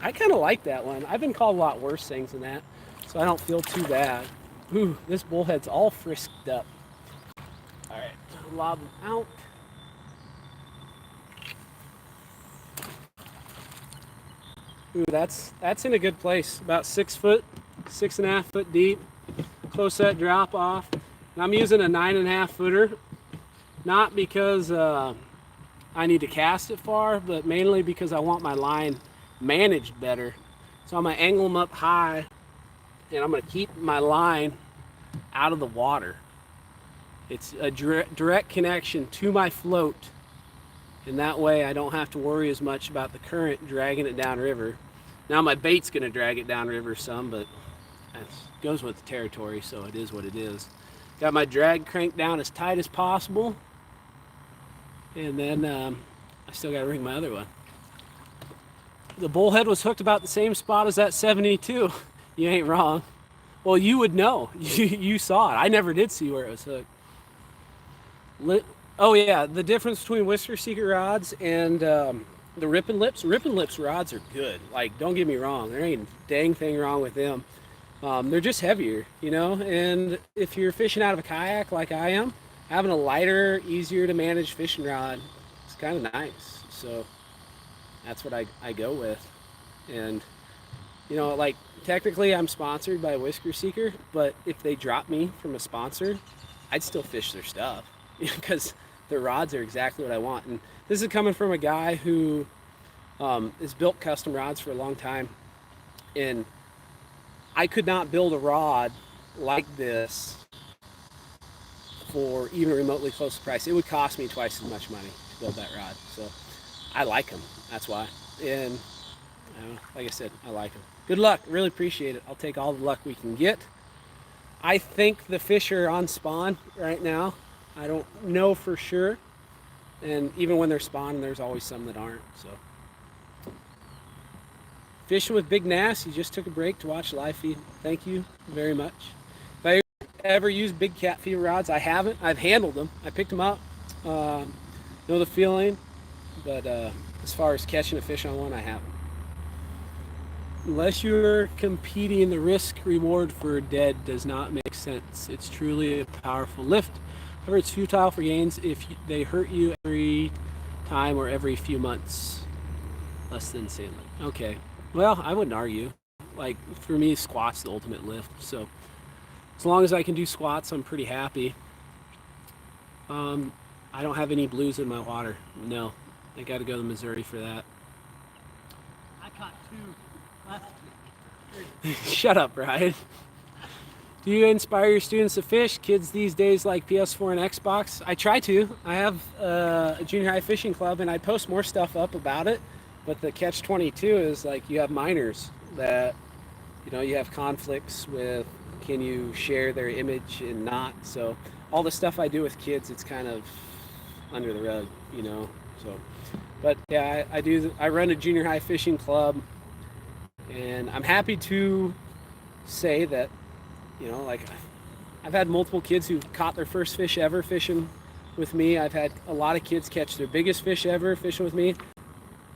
I kind of like that one. I've been called a lot worse things than that, so I don't feel too bad. Ooh, this bullhead's all frisked up. All right, lob them out. Ooh, that's in a good place. About 6 foot, 6.5 foot deep. Close set drop off. And I'm using a 9.5 footer, not because I need to cast it far, but mainly because I want my line managed better. So I'm gonna angle them up high, and I'm gonna keep my line out of the water. It's a direct connection to my float, and that way I don't have to worry as much about the current dragging it downriver. Now my bait's gonna drag it downriver some, but that goes with the territory, so it is what it is. Got my drag cranked down as tight as possible, and then I still gotta ring my other one. The bullhead was hooked about the same spot as that 72. You ain't wrong. Well, you would know. You saw it. I never did see where it was hooked. Oh yeah, the difference between Whisker Seeker rods and the Rippin' Lips. Rippin' Lips rods are good. Like, don't get me wrong. There ain't a dang thing wrong with them. They're just heavier, you know? And if you're fishing out of a kayak like I am, having a lighter, easier to manage fishing rod is kind of nice. So that's what I go with. And, you know, like, technically I'm sponsored by Whisker Seeker, but if they drop me from a sponsor, I'd still fish their stuff because their rods are exactly what I want. And this is coming from a guy who has built custom rods for a long time, and I could not build a rod like this for even remotely close to price. It would cost me twice as much money to build that rod. So I like them. That's why. And like I said, I like them. Good luck. Really appreciate it. I'll take all the luck we can get. I think the fish are on spawn right now. I don't know for sure. And even when they're spawning, there's always some that aren't. So, fishing with Big Nass. You just took a break to watch live feed. Thank you very much. If I ever used big cat feeder rods, I haven't. I've handled them. I picked them up. Know the feeling, but as far as catching a fish on one, I haven't. Unless you're competing, the risk reward for dead does not make sense. It's truly a powerful lift. However, it's futile for gains if they hurt you every time or every few months. Less than insanely. Okay. Well, I wouldn't argue. Like, for me, squat's the ultimate lift. So, as long as I can do squats, I'm pretty happy. I don't have any blues in my water. No. I got to go to Missouri for that. I caught 2 last week. Shut up, Brian. Do you inspire your students to fish? Kids these days like PS4 and Xbox? I try to. I have a junior high fishing club, and I post more stuff up about it. But the catch-22 is, like, you have minors that, you know, you have conflicts with, can you share their image and not? So all the stuff I do with kids, it's kind of under the rug, you know. So, but yeah, I run a junior high fishing club, and I'm happy to say that, you know, like, I've had multiple kids who caught their first fish ever fishing with me. I've had a lot of kids catch their biggest fish ever fishing with me.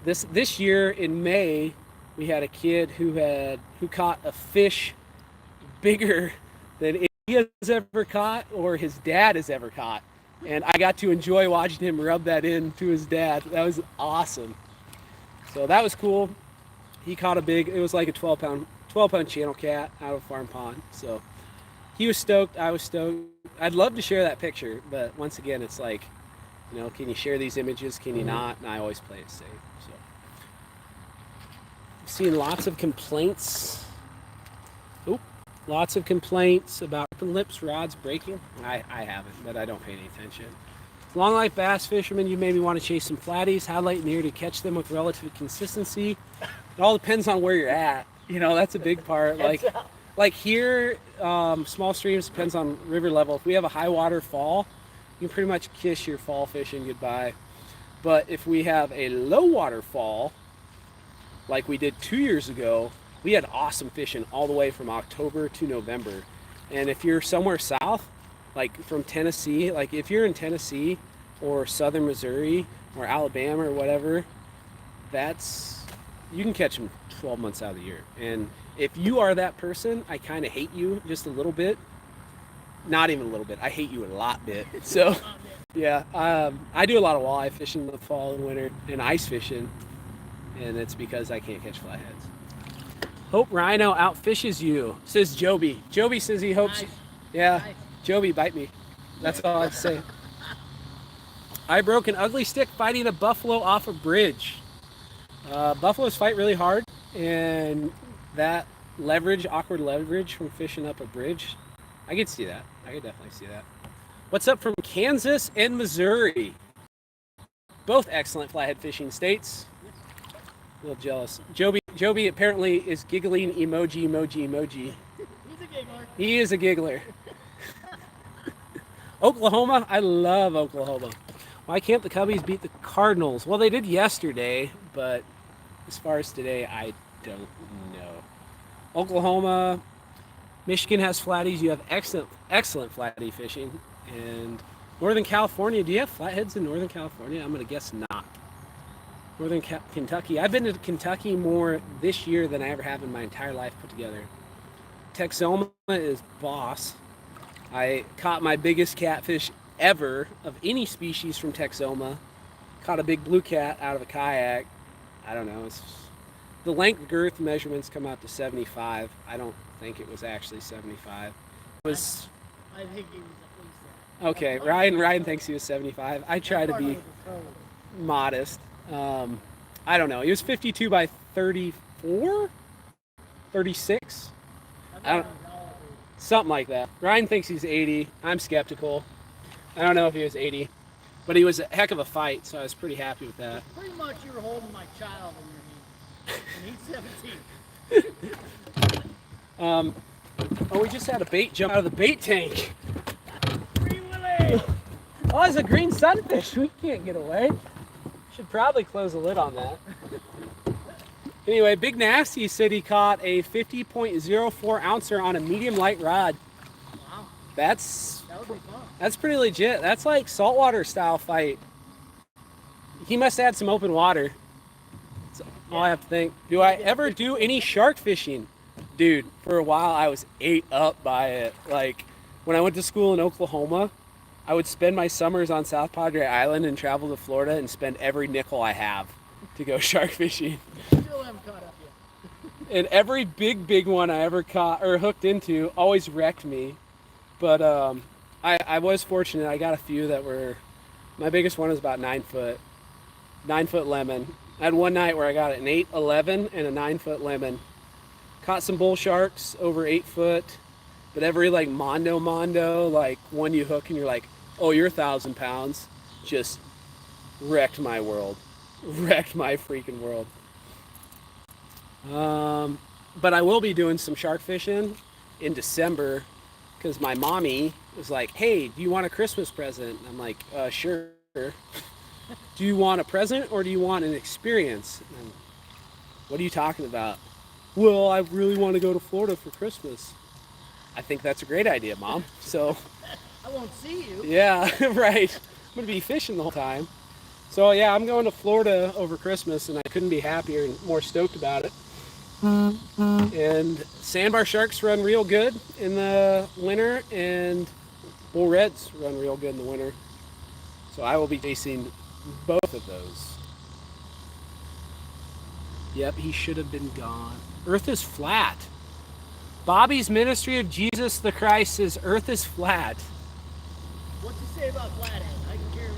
This year in May, we had a kid who caught a fish bigger than he has ever caught or his dad has ever caught. And I got to enjoy watching him rub that in to his dad. That was awesome. So that was cool. He caught it was like a 12-pound channel cat out of farm pond. So he was stoked, I was stoked. I'd love to share that picture, but once again, it's like, you know, can you share these images, can you not? And I always play it safe. So I've seen lots of complaints. Lots of complaints about lips, rods breaking. I haven't, but I don't pay any attention. Longlife bass fishermen, you maybe want to chase some flatties. How late in the year to catch them with relative consistency? It all depends on where you're at. You know, that's a big part. Like here, small streams, depends on river level. If we have a high water fall, you can pretty much kiss your fall fishing goodbye. But if we have a low water fall, like we did 2 years ago, we had awesome fishing all the way from October to November. And if you're somewhere south, like from Tennessee, like if you're in Tennessee or southern Missouri or Alabama or whatever, you can catch them 12 months out of the year. And if you are that person, I kind of hate you just a little bit. Not even a little bit. I hate you a lot bit. So, yeah, I do a lot of walleye fishing in the fall and winter and ice fishing, and it's because I can't catch flatheads. Hope Rhino outfishes you, says Joby. Joby says he hopes. Nice. Yeah, Nice. Joby, bite me. That's all I have to say. I broke an ugly stick fighting a buffalo off a bridge. Buffaloes fight really hard, and that leverage, awkward leverage from fishing up a bridge, I could see that. I could definitely see that. What's up from Kansas and Missouri? Both excellent flathead fishing states. A little jealous. Joby apparently is giggling emoji. He's a giggler. He is a giggler. Oklahoma, I love Oklahoma. Why can't the Cubbies beat the Cardinals? Well, they did yesterday, but as far as today, I don't know. Oklahoma, Michigan has flatties. You have excellent flatty fishing. And Northern California, do you have flatheads in Northern California? I'm going to guess not. Northern Kentucky. I've been to Kentucky more this year than I ever have in my entire life put together. Texoma is boss. I caught my biggest catfish ever of any species from Texoma. Caught a big blue cat out of a kayak. I don't know. The length girth measurements come out to 75. I don't think it was actually 75. It was. I think he was at least Okay, Ryan thinks he was 75. I try to be modest. I don't know. He was 52 by 34? 36? I don't, something like that. Ryan thinks he's 80. I'm skeptical. I don't know if he was 80. But he was a heck of a fight, so I was pretty happy with that. Pretty much you were holding my child in your hand. And he's 17. Oh, we just had a bait jump out of the bait tank. Free Willy! Oh, it's a green sunfish. We can't get away. Should probably close the lid on that. Anyway, Big Nasty said he caught a 50.04 ouncer on a medium light rod. Wow. That would be fun. That's pretty legit. That's like saltwater style fight. He must have had some open water. That's all I have to think. Do I ever do any shark fishing? Dude, for a while I was ate up by it. Like when I went to school in Oklahoma, I would spend my summers on South Padre Island and travel to Florida and spend every nickel I have to go shark fishing. Still haven't caught up yet. And every big one I ever caught or hooked into always wrecked me. But I was fortunate. I got a few that were, my biggest one was about 9 foot lemon. I had one night where I got an 8, 11 and a 9 foot lemon. Caught some bull sharks over 8 foot, but every like mondo, like one you hook and you're like, oh, you're 1,000 pounds, just wrecked my world. Wrecked my freaking world. But I will be doing some shark fishing in December because my mommy was like, hey, do you want a Christmas present? And I'm like, sure. Do you want a present or do you want an experience? And what are you talking about? Well, I really want to go to Florida for Christmas. I think that's a great idea, Mom. So, I won't see you. yeah, right. I'm going to be fishing the whole time. So, yeah, I'm going to Florida over Christmas, and I couldn't be happier and more stoked about it. And sandbar sharks run real good in the winter, and bull reds run real good in the winter. So I will be chasing both of those. Yep, he should have been gone. Earth is flat. Bobby's Ministry of Jesus the Christ says Earth is flat. What you say about Flathead? I can care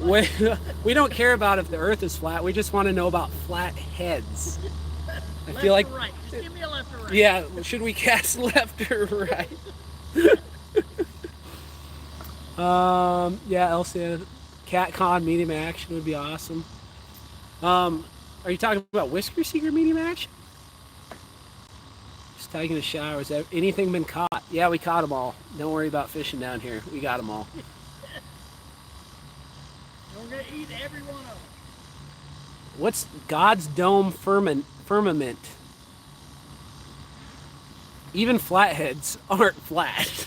about We don't care about if the Earth is flat. We just want to know about flat-heads. I left feel like, or right. Just give me a left or right. yeah, should we cast left or right? Yeah, Elsa, CatCon medium action would be awesome. Are you talking about Whisker Seeker medium action? Just taking a shower. Has anything been caught? Yeah, we caught them all. Don't worry about fishing down here. We got them all. We're going to eat every one of them. What's God's dome firmament? Even flatheads aren't flat.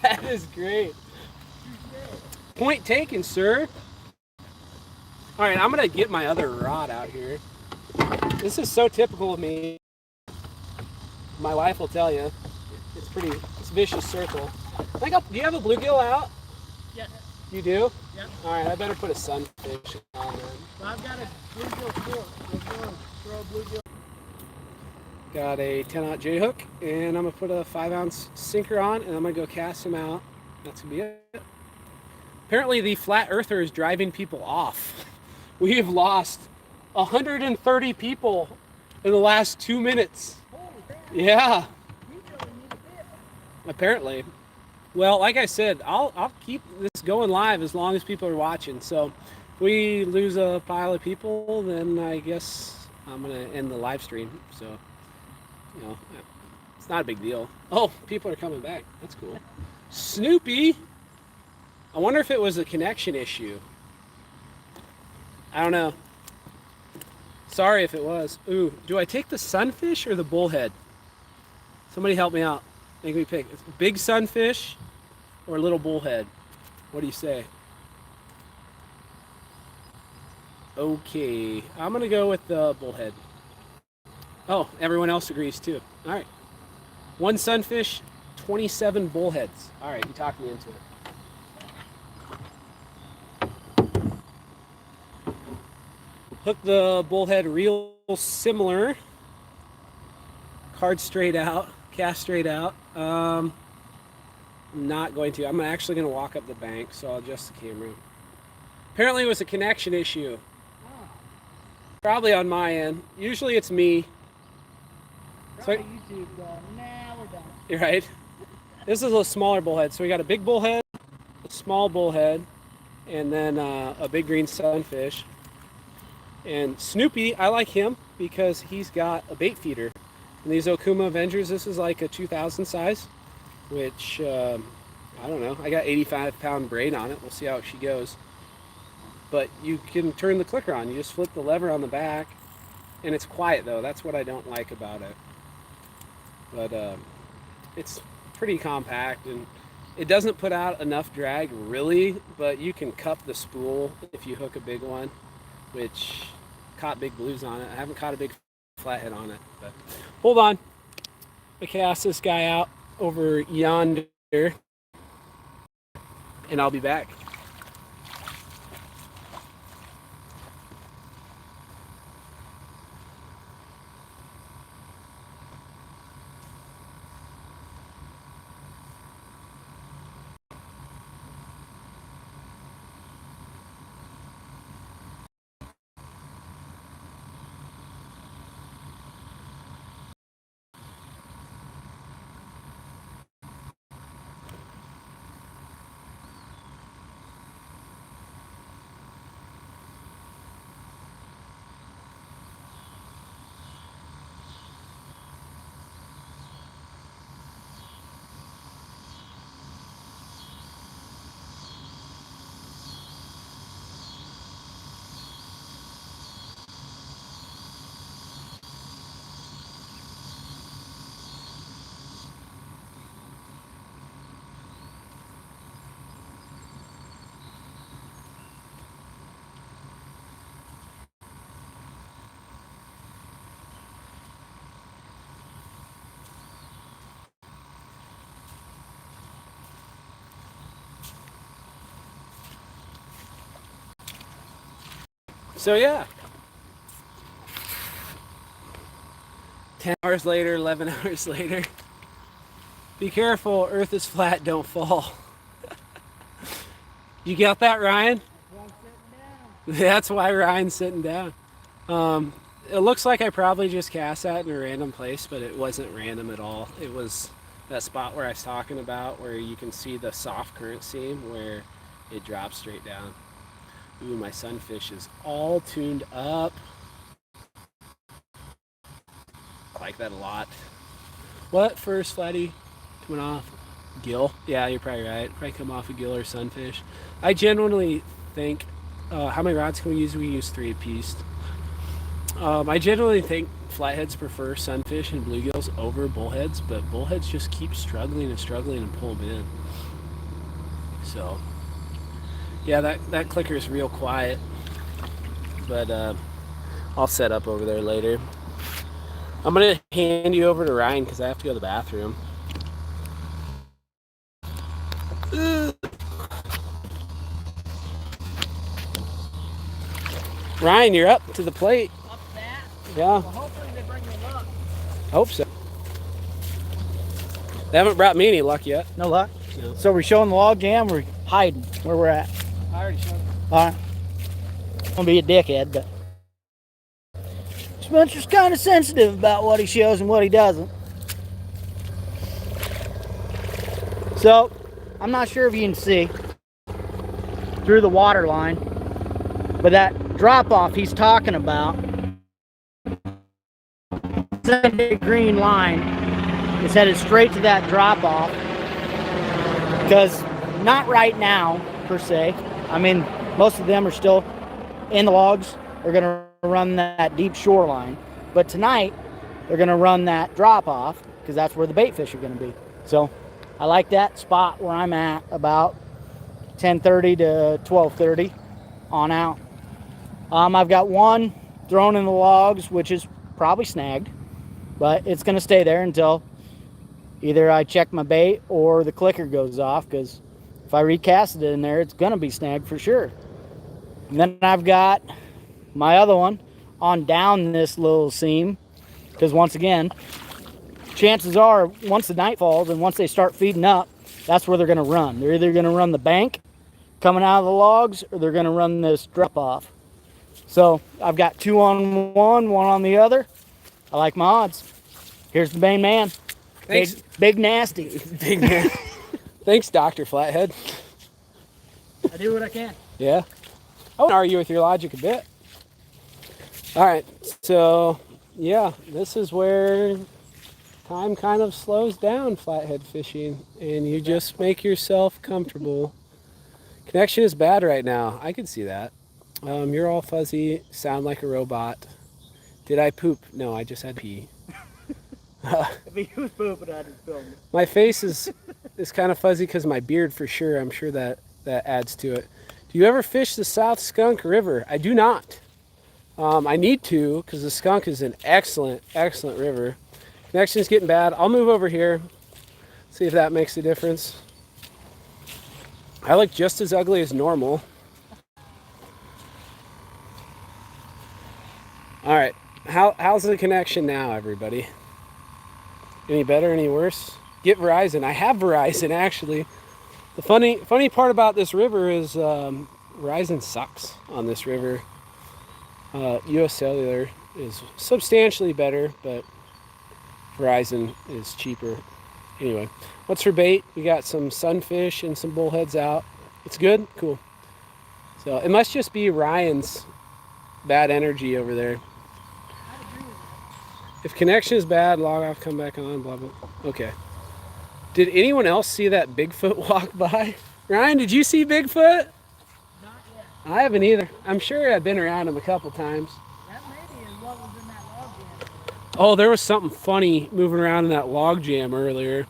That is great. Point taken, sir. All right, I'm gonna get my other rod out here. This is so typical of me. My wife will tell you. It's a vicious circle. Do you have a bluegill out? Yes. You do? Yep. All right, I better put a sunfish on then. Well, I've got a bluegill fork. I'm going to throw a bluegill. Got a 10-aught J hook, and I'm gonna put a 5-ounce sinker on, and I'm gonna go cast him out. That's gonna be it. Apparently, the flat earther is driving people off. We have lost 130 people in the last 2 minutes. Yeah. Apparently. Well, like I said, I'll keep this going live as long as people are watching. So if we lose a pile of people, then I guess I'm gonna end the live stream. So, you know, it's not a big deal. Oh, people are coming back. That's cool. Snoopy. I wonder if it was a connection issue. I don't know. Sorry if it was. Ooh, do I take the sunfish or the bullhead? Somebody help me out. Make me pick. It's big sunfish or little bullhead. What do you say? Okay, I'm gonna go with the bullhead. Oh, everyone else agrees too. All right. 1 sunfish, 27 bullheads. All right, you talked me into it. Hook the bullhead real similar. Card straight out, cast straight out. I'm not going to. I'm actually going to walk up the bank, so I'll adjust the camera. Apparently it was a connection issue. Probably on my end. Usually it's me. So YouTube going. Nah, we're done. you're right. This is a smaller bullhead. So we got a big bullhead, a small bullhead, and then a big green sunfish. And Snoopy, I like him because he's got a bait feeder. And these Okuma Avengers, this is like a 2,000 size, which, I don't know. I got 85-pound braid on it. We'll see how she goes. But you can turn the clicker on. You just flip the lever on the back, and it's quiet, though. That's what I don't like about it. But it's pretty compact, and it doesn't put out enough drag, really, but you can cup the spool if you hook a big one, which caught big blues on it. I haven't caught a big flathead on it, but hold on. I cast this guy out over yonder, and I'll be back. So yeah, 10 hours later, 11 hours later. Be careful, Earth is flat, don't fall. You got that, Ryan? That's why Ryan's sitting down. It looks like I probably just cast that in a random place, but it wasn't random at all. It was that spot where I was talking about where you can see the soft current seam where it drops straight down. Ooh, my sunfish is all tuned up. I like that a lot. What first, Flatty? Coming off? Gill? Yeah, you're probably right. Probably come off a gill or sunfish. I genuinely think, how many rods can we use? We use 3 apiece. I generally think flatheads prefer sunfish and bluegills over bullheads, but bullheads just keep struggling and pull them in. So, yeah, that clicker is real quiet, but I'll set up over there later. I'm gonna hand you over to Ryan because I have to go to the bathroom. Ryan, you're up to the plate. Up that? Yeah. Well, hopefully they bring me luck. Hope so. They haven't brought me any luck yet. No luck? No. So we're showing the log jam, we're hiding where we're at. I already showed you. Alright. I'm gonna be a dickhead, but Spencer's kind of sensitive about what he shows and what he doesn't. So, I'm not sure if you can see through the water line, but that drop off he's talking about, that green line is headed straight to that drop off, because not right now per se. I mean, most of them are still in the logs. They're going to run that deep shoreline, but tonight they're going to run that drop off because that's where the bait fish are going to be. So I like that spot where I'm at, about 10:30 to 12:30 on out. I've got one thrown in the logs, which is probably snagged, but it's going to stay there until either I check my bait or the clicker goes off, because if I recast it in there, it's going to be snagged for sure. And then I've got my other one on down this little seam, because once again, chances are once the night falls and once they start feeding up, that's where they're going to run. They're either going to run the bank coming out of the logs, or they're going to run this drop off. So I've got two on one on the other. I like my odds. Here's the main man. Thanks. Big nasty. Big man. Thanks, Dr. Flathead. I do what I can. Yeah. I won't argue with your logic a bit. All right, so yeah, this is where time kind of slows down flathead fishing, and you just make yourself comfortable. Connection is bad right now. I can see that. You're all fuzzy, sound like a robot. Did I poop? No, I just had pee. If he was pooping, I'd have filmed it. My face is kind of fuzzy because my beard, for sure. I'm sure that adds to it. Do you ever fish the South Skunk River? I do not. I need to, because the Skunk is an excellent river. Connection's getting bad. I'll move over here, see if that makes a difference. I look just as ugly as normal. All right, how's the connection now, everybody? Any better, any worse? Get Verizon. I have Verizon, actually. The funny part about this river is Verizon sucks on this river. US Cellular is substantially better, but Verizon is cheaper. Anyway, what's for bait? We got some sunfish and some bullheads out. It's good? Cool. So it must just be Ryan's bad energy over there. If connection is bad, log off, come back on, blah, blah. Okay. Did anyone else see that Bigfoot walk by? Ryan, did you see Bigfoot? Not yet. I haven't either. I'm sure I've been around him a couple times. That maybe is what was in that log jam. Oh, there was something funny moving around in that log jam earlier,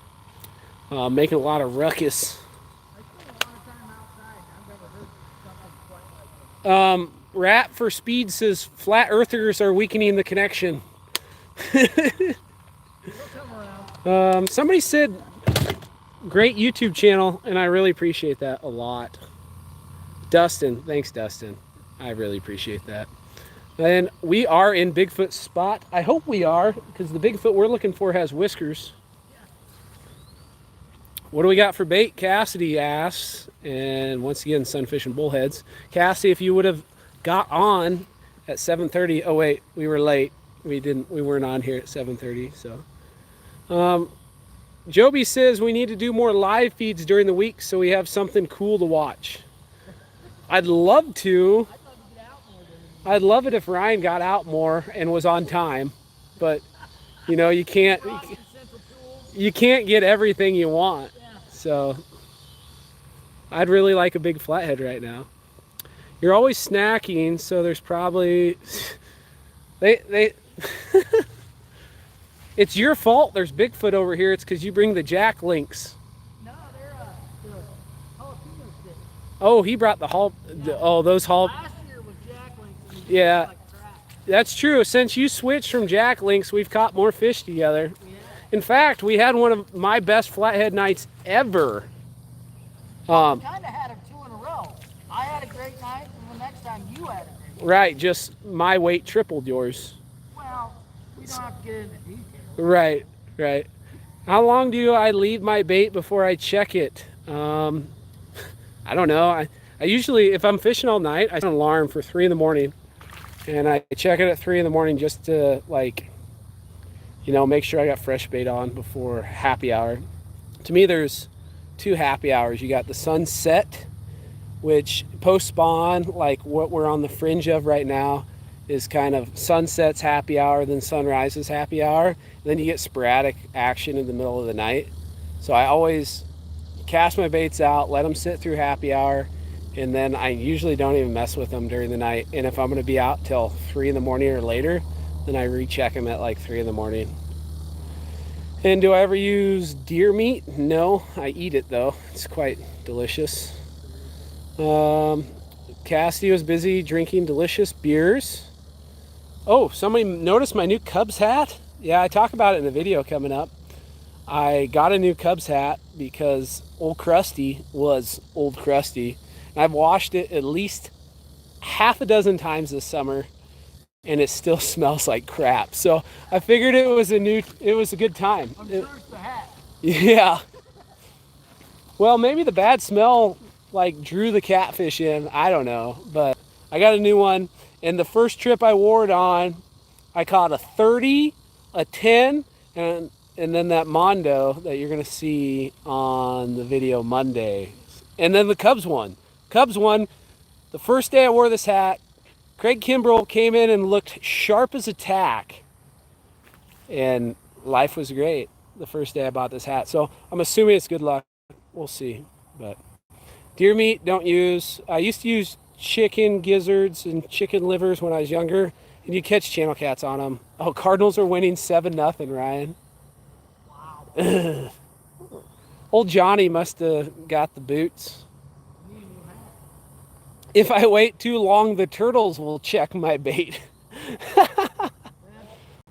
making a lot of ruckus. I spent a lot of time outside. I've never heard something quite like it. Rat for Speed says flat earthers are weakening the connection. We'll come around. Somebody said great YouTube channel, and I really appreciate that a lot. Dustin, thanks Dustin. I really appreciate that. And we are in Bigfoot's spot. I hope we are, because the Bigfoot we're looking for has whiskers. What do we got for bait? Cassidy asks, and once again, sunfish and bullheads. Cassidy, if you would have got on at 7:30. Oh wait, we were late. We weren't on here at 7:30. So, Joby says we need to do more live feeds during the week so we have something cool to watch. I'd love to. I'd love it if Ryan got out more and was on time, but you know you can't get everything you want. So I'd really like a big flathead right now. You're always snacking, so there's probably They it's your fault there's Bigfoot over here. It's because you bring the jack links. No, they're the jalapeno sticks. Oh, he brought those Last year was jack links. And Yeah. like crap. That's true. Since you switched from jack links, we've caught more fish together. Yeah. In fact, we had one of my best flathead nights ever. Kind of had them 2 in a row. I had a great night, and the next time you had a great night. Right, just my weight tripled yours. Well, we don't have to get into detail. Right, right. How long do I leave my bait before I check it? I don't know. I usually, if I'm fishing all night, I set an alarm for 3 in the morning, and I check it at 3 in the morning just to, like, you know, make sure I got fresh bait on before happy hour. To me, there's 2 happy hours. You got the sunset, which post spawn, like what we're on the fringe of right now, is kind of sunset's happy hour, then sunrise's happy hour. Then you get sporadic action in the middle of the night. So I always cast my baits out, let them sit through happy hour, and then I usually don't even mess with them during the night. And if I'm going to be out till 3 in the morning or later, then I recheck them at like 3 in the morning. And do I ever use deer meat? No, I eat it though. It's quite delicious. Cassidy was busy drinking delicious beers. Oh, somebody noticed my new Cubs hat? Yeah, I talk about it in the video coming up. I got a new Cubs hat because Old Krusty was Old Krusty. And I've washed it at least half a dozen times this summer, and it still smells like crap. So I figured it was a good time. I'm sure it's the hat. Yeah. Well, maybe the bad smell like drew the catfish in. I don't know, but I got a new one. And the first trip I wore it on, I caught a 30, a 10, and then that Mondo that you're gonna see on the video Monday. And then the Cubs one. Cubs one, the first day I wore this hat, Craig Kimbrell came in and looked sharp as a tack. And life was great the first day I bought this hat. So I'm assuming it's good luck. We'll see. But deer meat, don't use. I used to use chicken gizzards and chicken livers when I was younger, and you catch channel cats on them. Oh, Cardinals are winning 7-0, Ryan. Wow. Old Johnny must have got the boots. If I wait too long, the turtles will check my bait.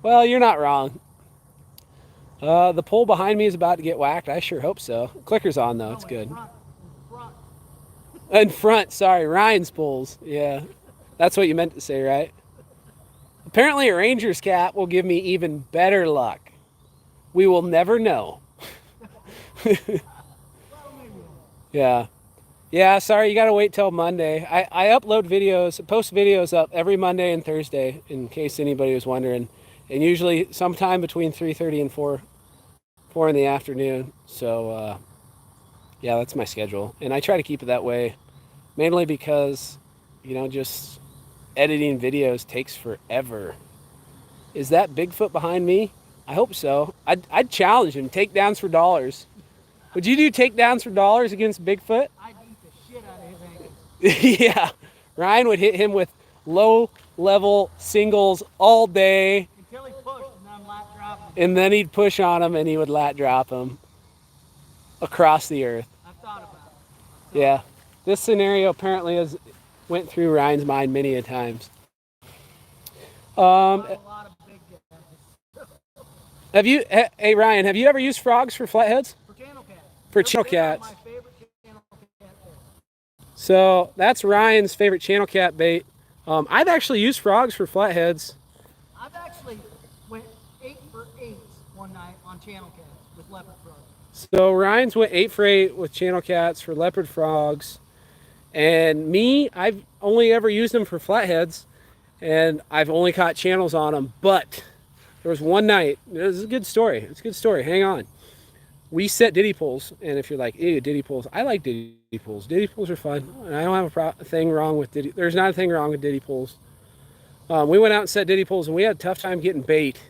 Well, you're not wrong. The pole behind me is about to get whacked. I sure hope so. Clicker's on though. It's good. In front, sorry, Ryan's poles. Yeah, that's what you meant to say, right? Apparently a Ranger's cat will give me even better luck. We will never know. Yeah. Yeah, sorry, you gotta wait till Monday. I upload videos, post videos up every Monday and Thursday, in case anybody was wondering. And usually sometime between 3:30 and 4 in the afternoon. So, yeah, that's my schedule. And I try to keep it that way, mainly because, you know, just editing videos takes forever. Is that Bigfoot behind me? I hope so. I'd challenge him, takedowns for dollars. Would you do takedowns for dollars against Bigfoot? I'd eat the shit out of his ankles. Yeah. Ryan would hit him with low-level singles all day. Until he pushed and then lat drop him. And then he'd push on him and he would lat drop him across the earth. I've thought about it. Yeah. This scenario apparently went through Ryan's mind many a times. A lot of big guys. Hey Ryan, have you ever used frogs for flatheads? For channel cats. For channel They're cats. my favorite channel cat bait. So that's Ryan's favorite channel cat bait. I've actually used frogs for flatheads. I've actually went 8 for 8 one night on channel cats with leopard frogs. So Ryan's went 8 for 8 with channel cats for leopard frogs. And me, I've only ever used them for flatheads, and I've only caught channels on them. But there was one night, this is a good story. It's a good story. Hang on. We set diddy poles, and if you're like, ew, diddy poles, I like diddy poles. Diddy poles are fun, and I don't have a thing wrong with diddy. There's not a thing wrong with diddy poles. We went out and set diddy poles, and we had a tough time getting bait.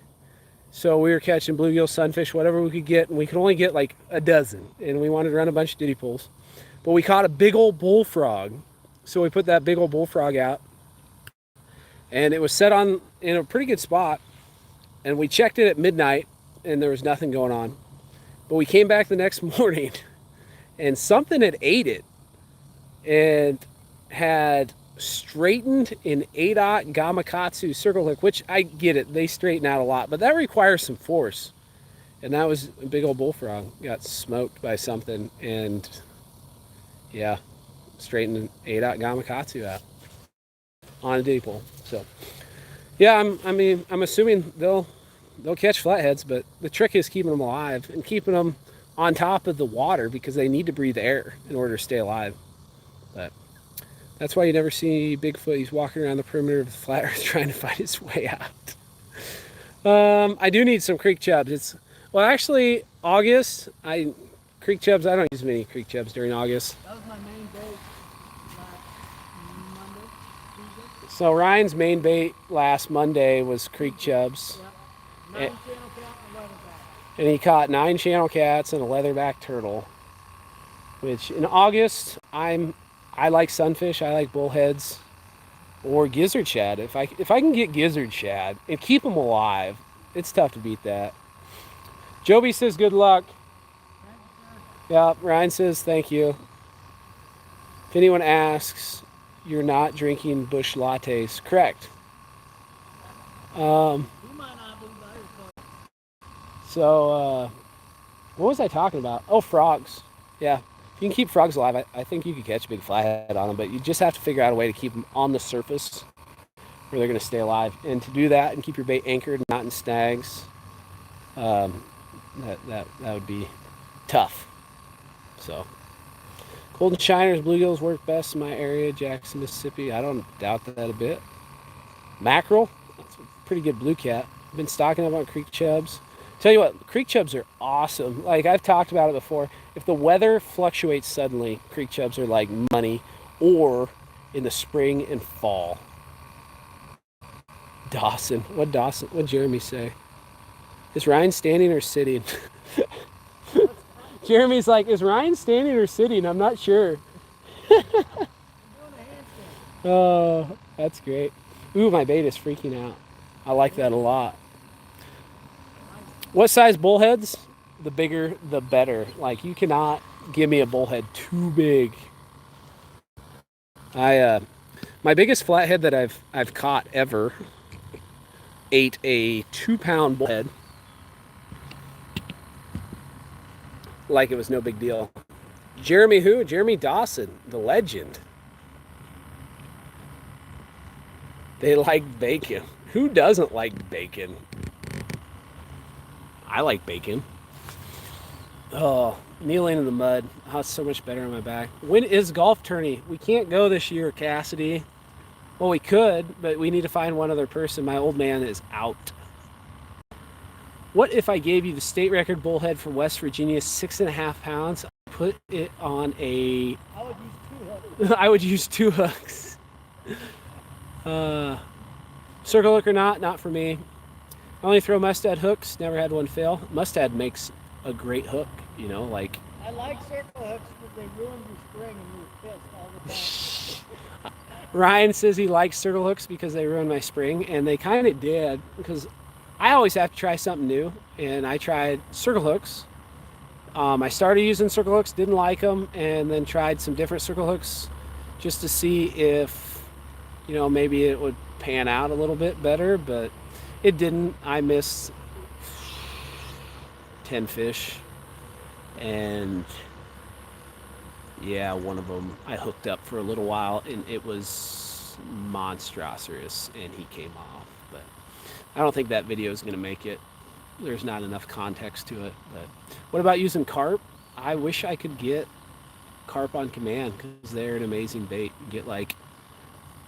So we were catching bluegill, sunfish, whatever we could get, and we could only get like a dozen, and we wanted to run a bunch of diddy poles. But we caught a big old bullfrog, so we put that big old bullfrog out. And it was set on in a pretty good spot. And we checked it at midnight, and there was nothing going on. But we came back the next morning, and something had ate it and had straightened an 8/0 Gamakatsu circle hook, which I get it, they straighten out a lot, but that requires some force. And that was a big old bullfrog. Got smoked by something, and yeah, straightened an 8/0 Gamakatsu out on a deep hole. So yeah, I'm assuming they'll catch flatheads, but the trick is keeping them alive and keeping them on top of the water because they need to breathe air in order to stay alive. But that's why you never see Bigfoot. He's walking around the perimeter of the flat earth trying to find his way out. I do need some creek chubs. Well, actually, August, creek chubs, I don't use many creek chubs during August. That was my main bait last Monday, Tuesday. So Ryan's main bait last Monday was creek chubs. Yep. 9 channel cat and 11 cat. And he caught 9 channel cats and a leatherback turtle. Which in August, I like sunfish, I like bullheads, or gizzard shad. If I can get gizzard shad and keep them alive, it's tough to beat that. Joby says good luck. Yeah, Ryan says thank you. If anyone asks, you're not drinking bush lattes. Correct. So, what was I talking about? Oh, frogs. Yeah, if you can keep frogs alive, I think you could catch a big flathead on them, but you just have to figure out a way to keep them on the surface where they're going to stay alive. And to do that and keep your bait anchored, not in snags, that would be tough. So, golden shiners, bluegills work best in my area, Jackson, Mississippi. I don't doubt that a bit. Mackerel, that's a pretty good blue cat. I've been stocking up on creek chubs. Tell you what, creek chubs are awesome. Like I've talked about it before. If the weather fluctuates suddenly, creek chubs are like money, or in the spring and fall. Dawson, what'd Jeremy say? Is Ryan standing or sitting? Jeremy's like, is Ryan standing or sitting? I'm not sure. Oh, that's great. Ooh, my bait is freaking out. I like that a lot. What size bullheads? The bigger, the better. Like, you cannot give me a bullhead too big. My biggest flathead that I've caught ever ate a 2-pound bullhead like it was no big deal. Jeremy who? Jeremy Dawson, the legend. They like bacon. Who doesn't like bacon? I like bacon. Oh, kneeling in the mud. Oh, it's so much better on my back. When is golf tourney? We can't go this year, Cassidy. Well, we could, but we need to find one other person. My old man is out. What if I gave you the state record bullhead from West Virginia, 6.5 pounds? Put it on a... I would use 2 hooks. Circle hook or not for me. I only throw mustad hooks, never had one fail. Mustad makes a great hook, you know, like... I like circle hooks, but they ruined your spring and you're pissed all the time. Ryan says he likes circle hooks because they ruined my spring, and they kind of did, because I always have to try something new, and I tried circle hooks. I started using circle hooks, didn't like them, and then tried some different circle hooks just to see if, you know, maybe it would pan out a little bit better, but it didn't. I missed 10 fish, and yeah, one of them I hooked up for a little while, and it was monstrous, and he came off. But I don't think that video is going to make it. There's not enough context to it. But what about using carp? I wish I could get carp on command, because they're an amazing bait. You get like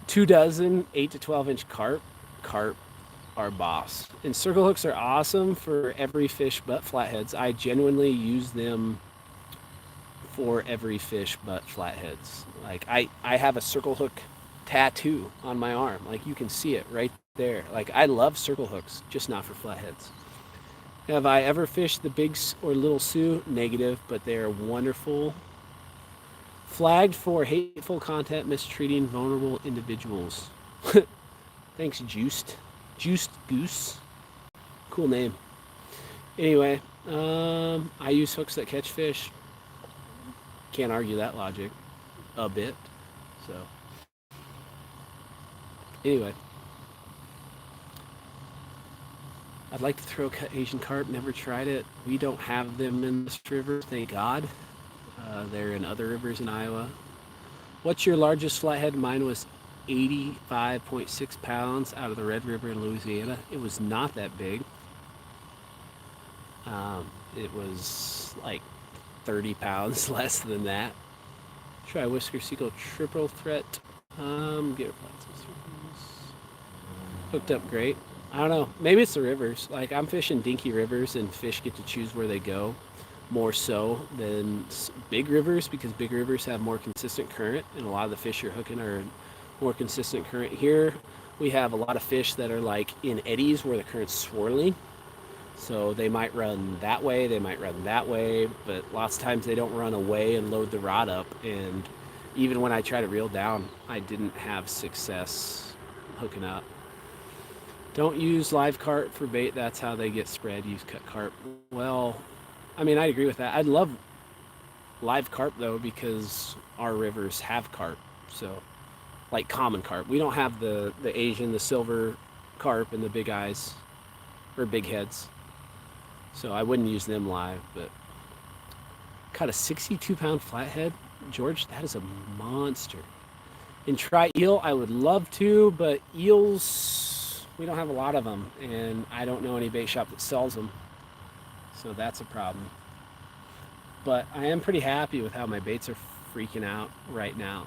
2 dozen 8 to 12 inch carp. Carp are boss. And circle hooks are awesome for every fish but flatheads. I genuinely use them for every fish but flatheads. Like I have a circle hook tattoo on my arm. Like you can see it right there. Like I love circle hooks, just not for flatheads. Have I ever fished the Big or Little Sioux? Negative, but they are wonderful. Flagged for hateful content mistreating vulnerable individuals. Thanks, Juiced Goose. Cool name. Anyway, I use hooks that catch fish. Can't argue that logic a bit. So, anyway, I'd like to throw Asian carp. Never tried it. We don't have them in this river, thank God. They're in other rivers in Iowa. What's your largest flathead? Mine was 85.6 pounds out of the Red River in Louisiana. It was not that big. It was like 30 pounds less than that. Try Whisker Seagull triple threat. Get hooked up great. I don't know. Maybe it's the rivers. Like, I'm fishing dinky rivers, and fish get to choose where they go more so than big rivers, because big rivers have more consistent current, and a lot of the fish you're hooking are more consistent current. Here we have a lot of fish that are like in eddies where the current's swirling. So they might run that way, they might run that way, but lots of times they don't run away and load the rod up. And even when I try to reel down, I didn't have success hooking up. Don't use live carp for bait. That's how they get spread. Use cut carp. Well, I mean, I agree with that. I'd love live carp though, because our rivers have carp. So, like common carp. We don't have the Asian, the silver carp and the big eyes or big heads. So I wouldn't use them live, but caught a 62-pound flathead. George, that is a monster. And try eel, I would love to, but eels, we don't have a lot of them, and I don't know any bait shop that sells them. So that's a problem. But I am pretty happy with how my baits are freaking out right now.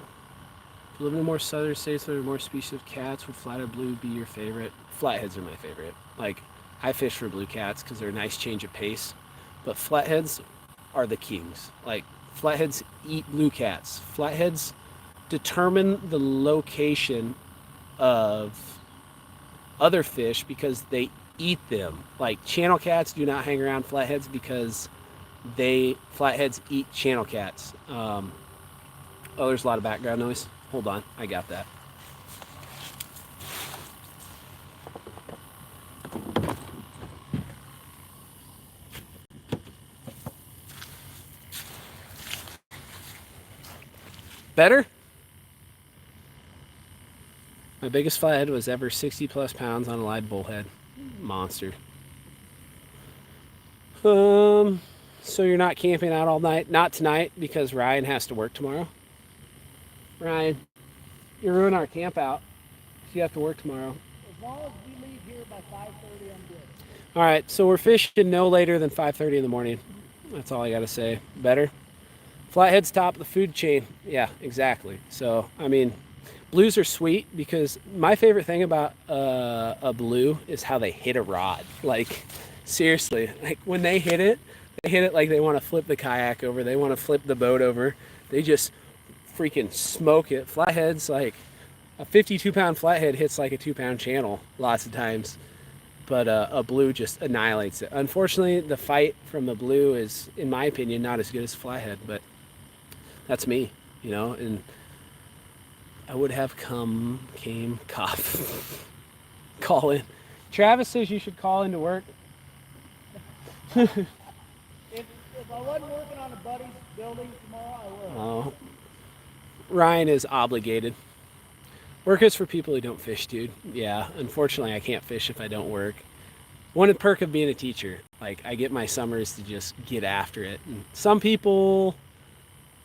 If you live in more southern states, there are more species of cats. Would flathead blue be your favorite? Flatheads are my favorite. Like, I fish for blue cats because they're a nice change of pace, but flatheads are the kings. Like, flatheads eat blue cats. Flatheads determine the location of other fish because they eat them. Like, channel cats do not hang around flatheads because flatheads eat channel cats. Oh, there's a lot of background noise. Hold on, I got that. Better? My biggest flathead was ever 60 plus pounds on a live bullhead. Monster. So you're not camping out all night? Not tonight, because Ryan has to work tomorrow. Ryan, you ruin our camp out. You have to work tomorrow. As long as we leave here by 5:30, I'm good. All right, so we're fishing no later than 5:30 in the morning. That's all I got to say. Better? Flathead's top of the food chain. Yeah, exactly. So, I mean, blues are sweet because my favorite thing about a blue is how they hit a rod. Like, seriously, like when they hit it like they want to flip the kayak over. They want to flip the boat over. They just freaking smoke it. Flatheads, like a 52-pound flathead hits like a 2-pound channel lots of times. But a blue just annihilates it. Unfortunately, the fight from the blue is, in my opinion, not as good as flathead, but that's me, you know, and I would have came, cough, call in. Travis says you should call into work. If I wasn't working on a buddy's building tomorrow, I would. Oh, Ryan is obligated. Work is for people who don't fish, dude. Yeah, unfortunately, I can't fish if I don't work. One perk of being a teacher, like, I get my summers to just get after it. And some people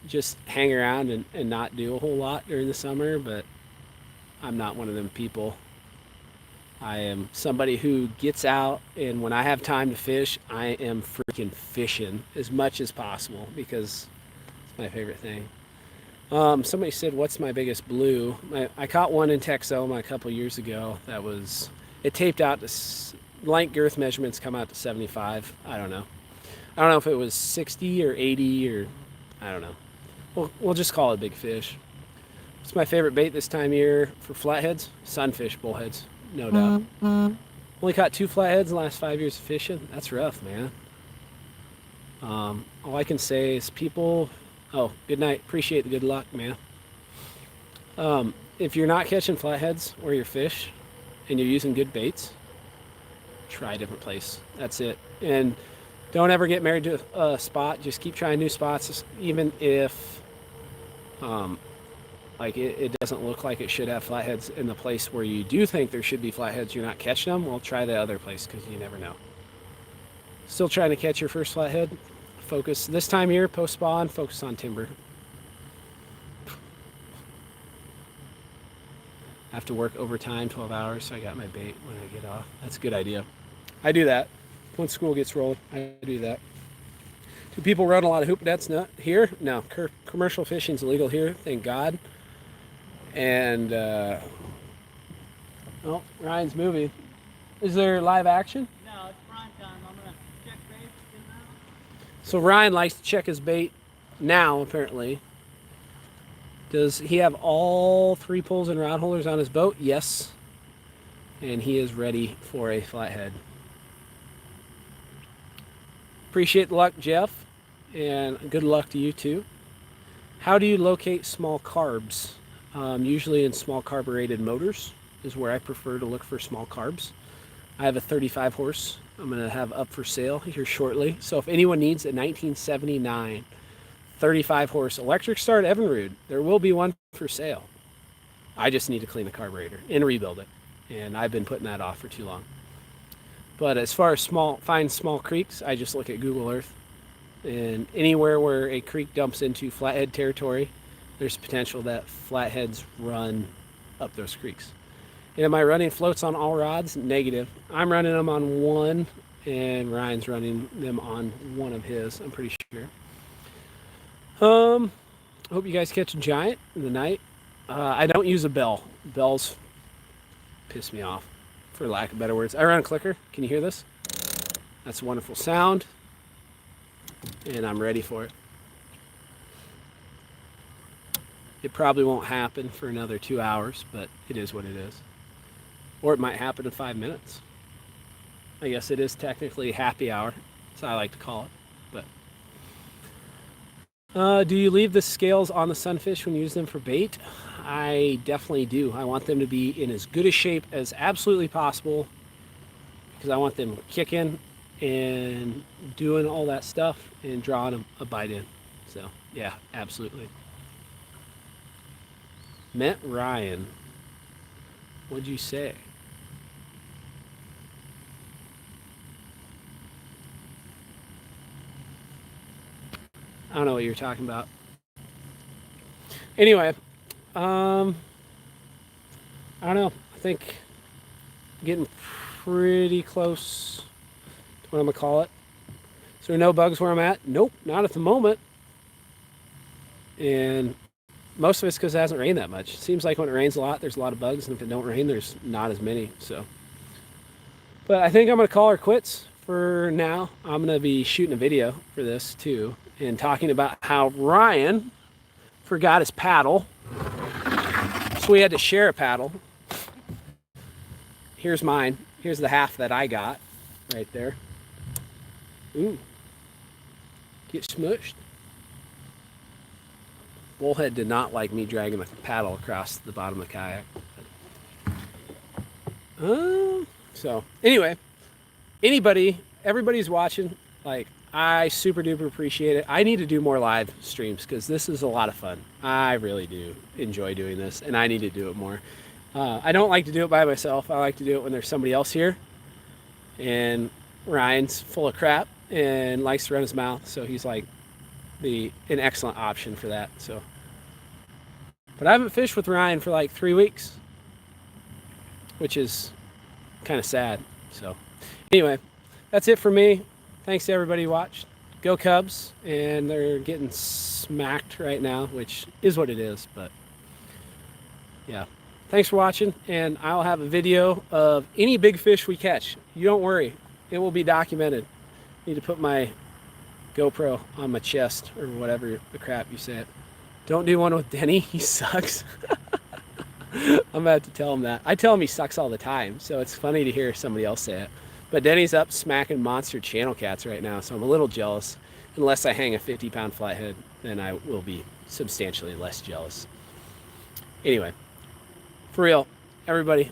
just hang around and not do a whole lot during the summer, but I'm not one of them people. I am somebody who gets out, and when I have time to fish, I am freaking fishing as much as possible because it's my favorite thing. Somebody said, what's my biggest blue? I caught one in Texoma a couple years ago. It taped out to, length girth measurements come out to 75. I don't know if it was 60 or 80 or, I don't know. We'll just call it a big fish. What's my favorite bait this time of year for flatheads? Sunfish bullheads, no doubt. Only caught 2 flatheads in the last 5 years of fishing. That's rough, man. All I can say is people... Oh, good night. Appreciate the good luck, man. If you're not catching flatheads or your fish, and you're using good baits, try a different place. That's it. And don't ever get married to a spot. Just keep trying new spots, even if like it doesn't look like it should have flatheads in the place where you do think there should be flatheads. You're not catching them. Well, try the other place, because you never know. Still trying to catch your first flathead. Focus this time of year, post spawn, focus on timber. I have to work overtime, 12 hours, so I got my bait when I get off. That's a good idea. I do that. Once school gets rolling, I do that. Do people run a lot of hoop nets here? No. Commercial fishing's illegal here, thank God. And, oh, Ryan's moving. Is there live action? No, it's prime time. I'm going to check bait. So Ryan likes to check his bait now, apparently. Does he have all 3 poles and rod holders on his boat? Yes. And he is ready for a flathead. Appreciate the luck, Jeff. And good luck to you too. How do you locate small carbs? Usually in small carbureted motors is where I prefer to look for small carbs. I have a 35 horse I'm going to have up for sale here shortly. So if anyone needs a 1979 35 horse electric start Evinrude, there will be one for sale. I just need to clean the carburetor and rebuild it. And I've been putting that off for too long. But as far as find small creeks, I just look at Google Earth. And anywhere where a creek dumps into flathead territory, there's potential that flatheads run up those creeks. And am I running floats on all rods? Negative. I'm running them on one, and Ryan's running them on one of his, I'm pretty sure. I hope you guys catch a giant in the night. I don't use a bell. Bells piss me off, for lack of better words. I run a clicker. Can you hear this? That's a wonderful sound. And I'm ready for it. It probably won't happen for another 2 hours, but it is what it is. Or it might happen in 5 minutes. I guess it is technically happy hour, so I like to call it. But do you leave the scales on the sunfish when you use them for bait? I definitely do. I want them to be in as good a shape as absolutely possible, because I want them kicking and doing all that stuff and drawing a bite in. So yeah, absolutely. Met Ryan. What'd you say? I don't know what you're talking about. Anyway, I don't know. I think I'm getting pretty close to what I'm gonna call it. Is there no bugs where I'm at? Nope, not at the moment. And most of it's because it hasn't rained that much. It seems like when it rains a lot, there's a lot of bugs, and if it don't rain, there's not as many. So, but I think I'm gonna call her quits for now. I'm gonna be shooting a video for this too, and talking about how Ryan forgot his paddle, so we had to share a paddle. Here's mine. Here's the half that I got right there. Ooh, get smushed. Bullhead did not like me dragging the paddle across the bottom of the kayak. So anyway, everybody's watching. Like, I super duper appreciate it. I need to do more live streams, because this is a lot of fun. I really do enjoy doing this, and I need to do it more. I don't like to do it by myself. I like to do it when there's somebody else here. And Ryan's full of crap and likes to run his mouth, so he's like an excellent option for that. So, but I haven't fished with Ryan for like 3 weeks, which is kind of sad. So anyway, that's it for me. Thanks to everybody who watched. Go Cubs. And they're getting smacked right now, which is what it is. But yeah, thanks for watching, and I'll have a video of any big fish we catch. You don't worry, it will be documented. Need to put my GoPro on my chest, or whatever the crap you said. Don't do one with Denny, he sucks. I'm about to tell him that. I tell him he sucks all the time, so it's funny to hear somebody else say it. But Denny's up smacking monster channel cats right now, so I'm a little jealous. Unless I hang a 50-pound flathead, then I will be substantially less jealous. Anyway, for real, everybody,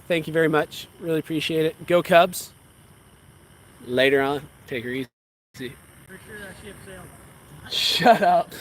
Thank you very much. Really appreciate it. Go Cubs. Later on. Take her easy. For sure that ship sailed. Shut up.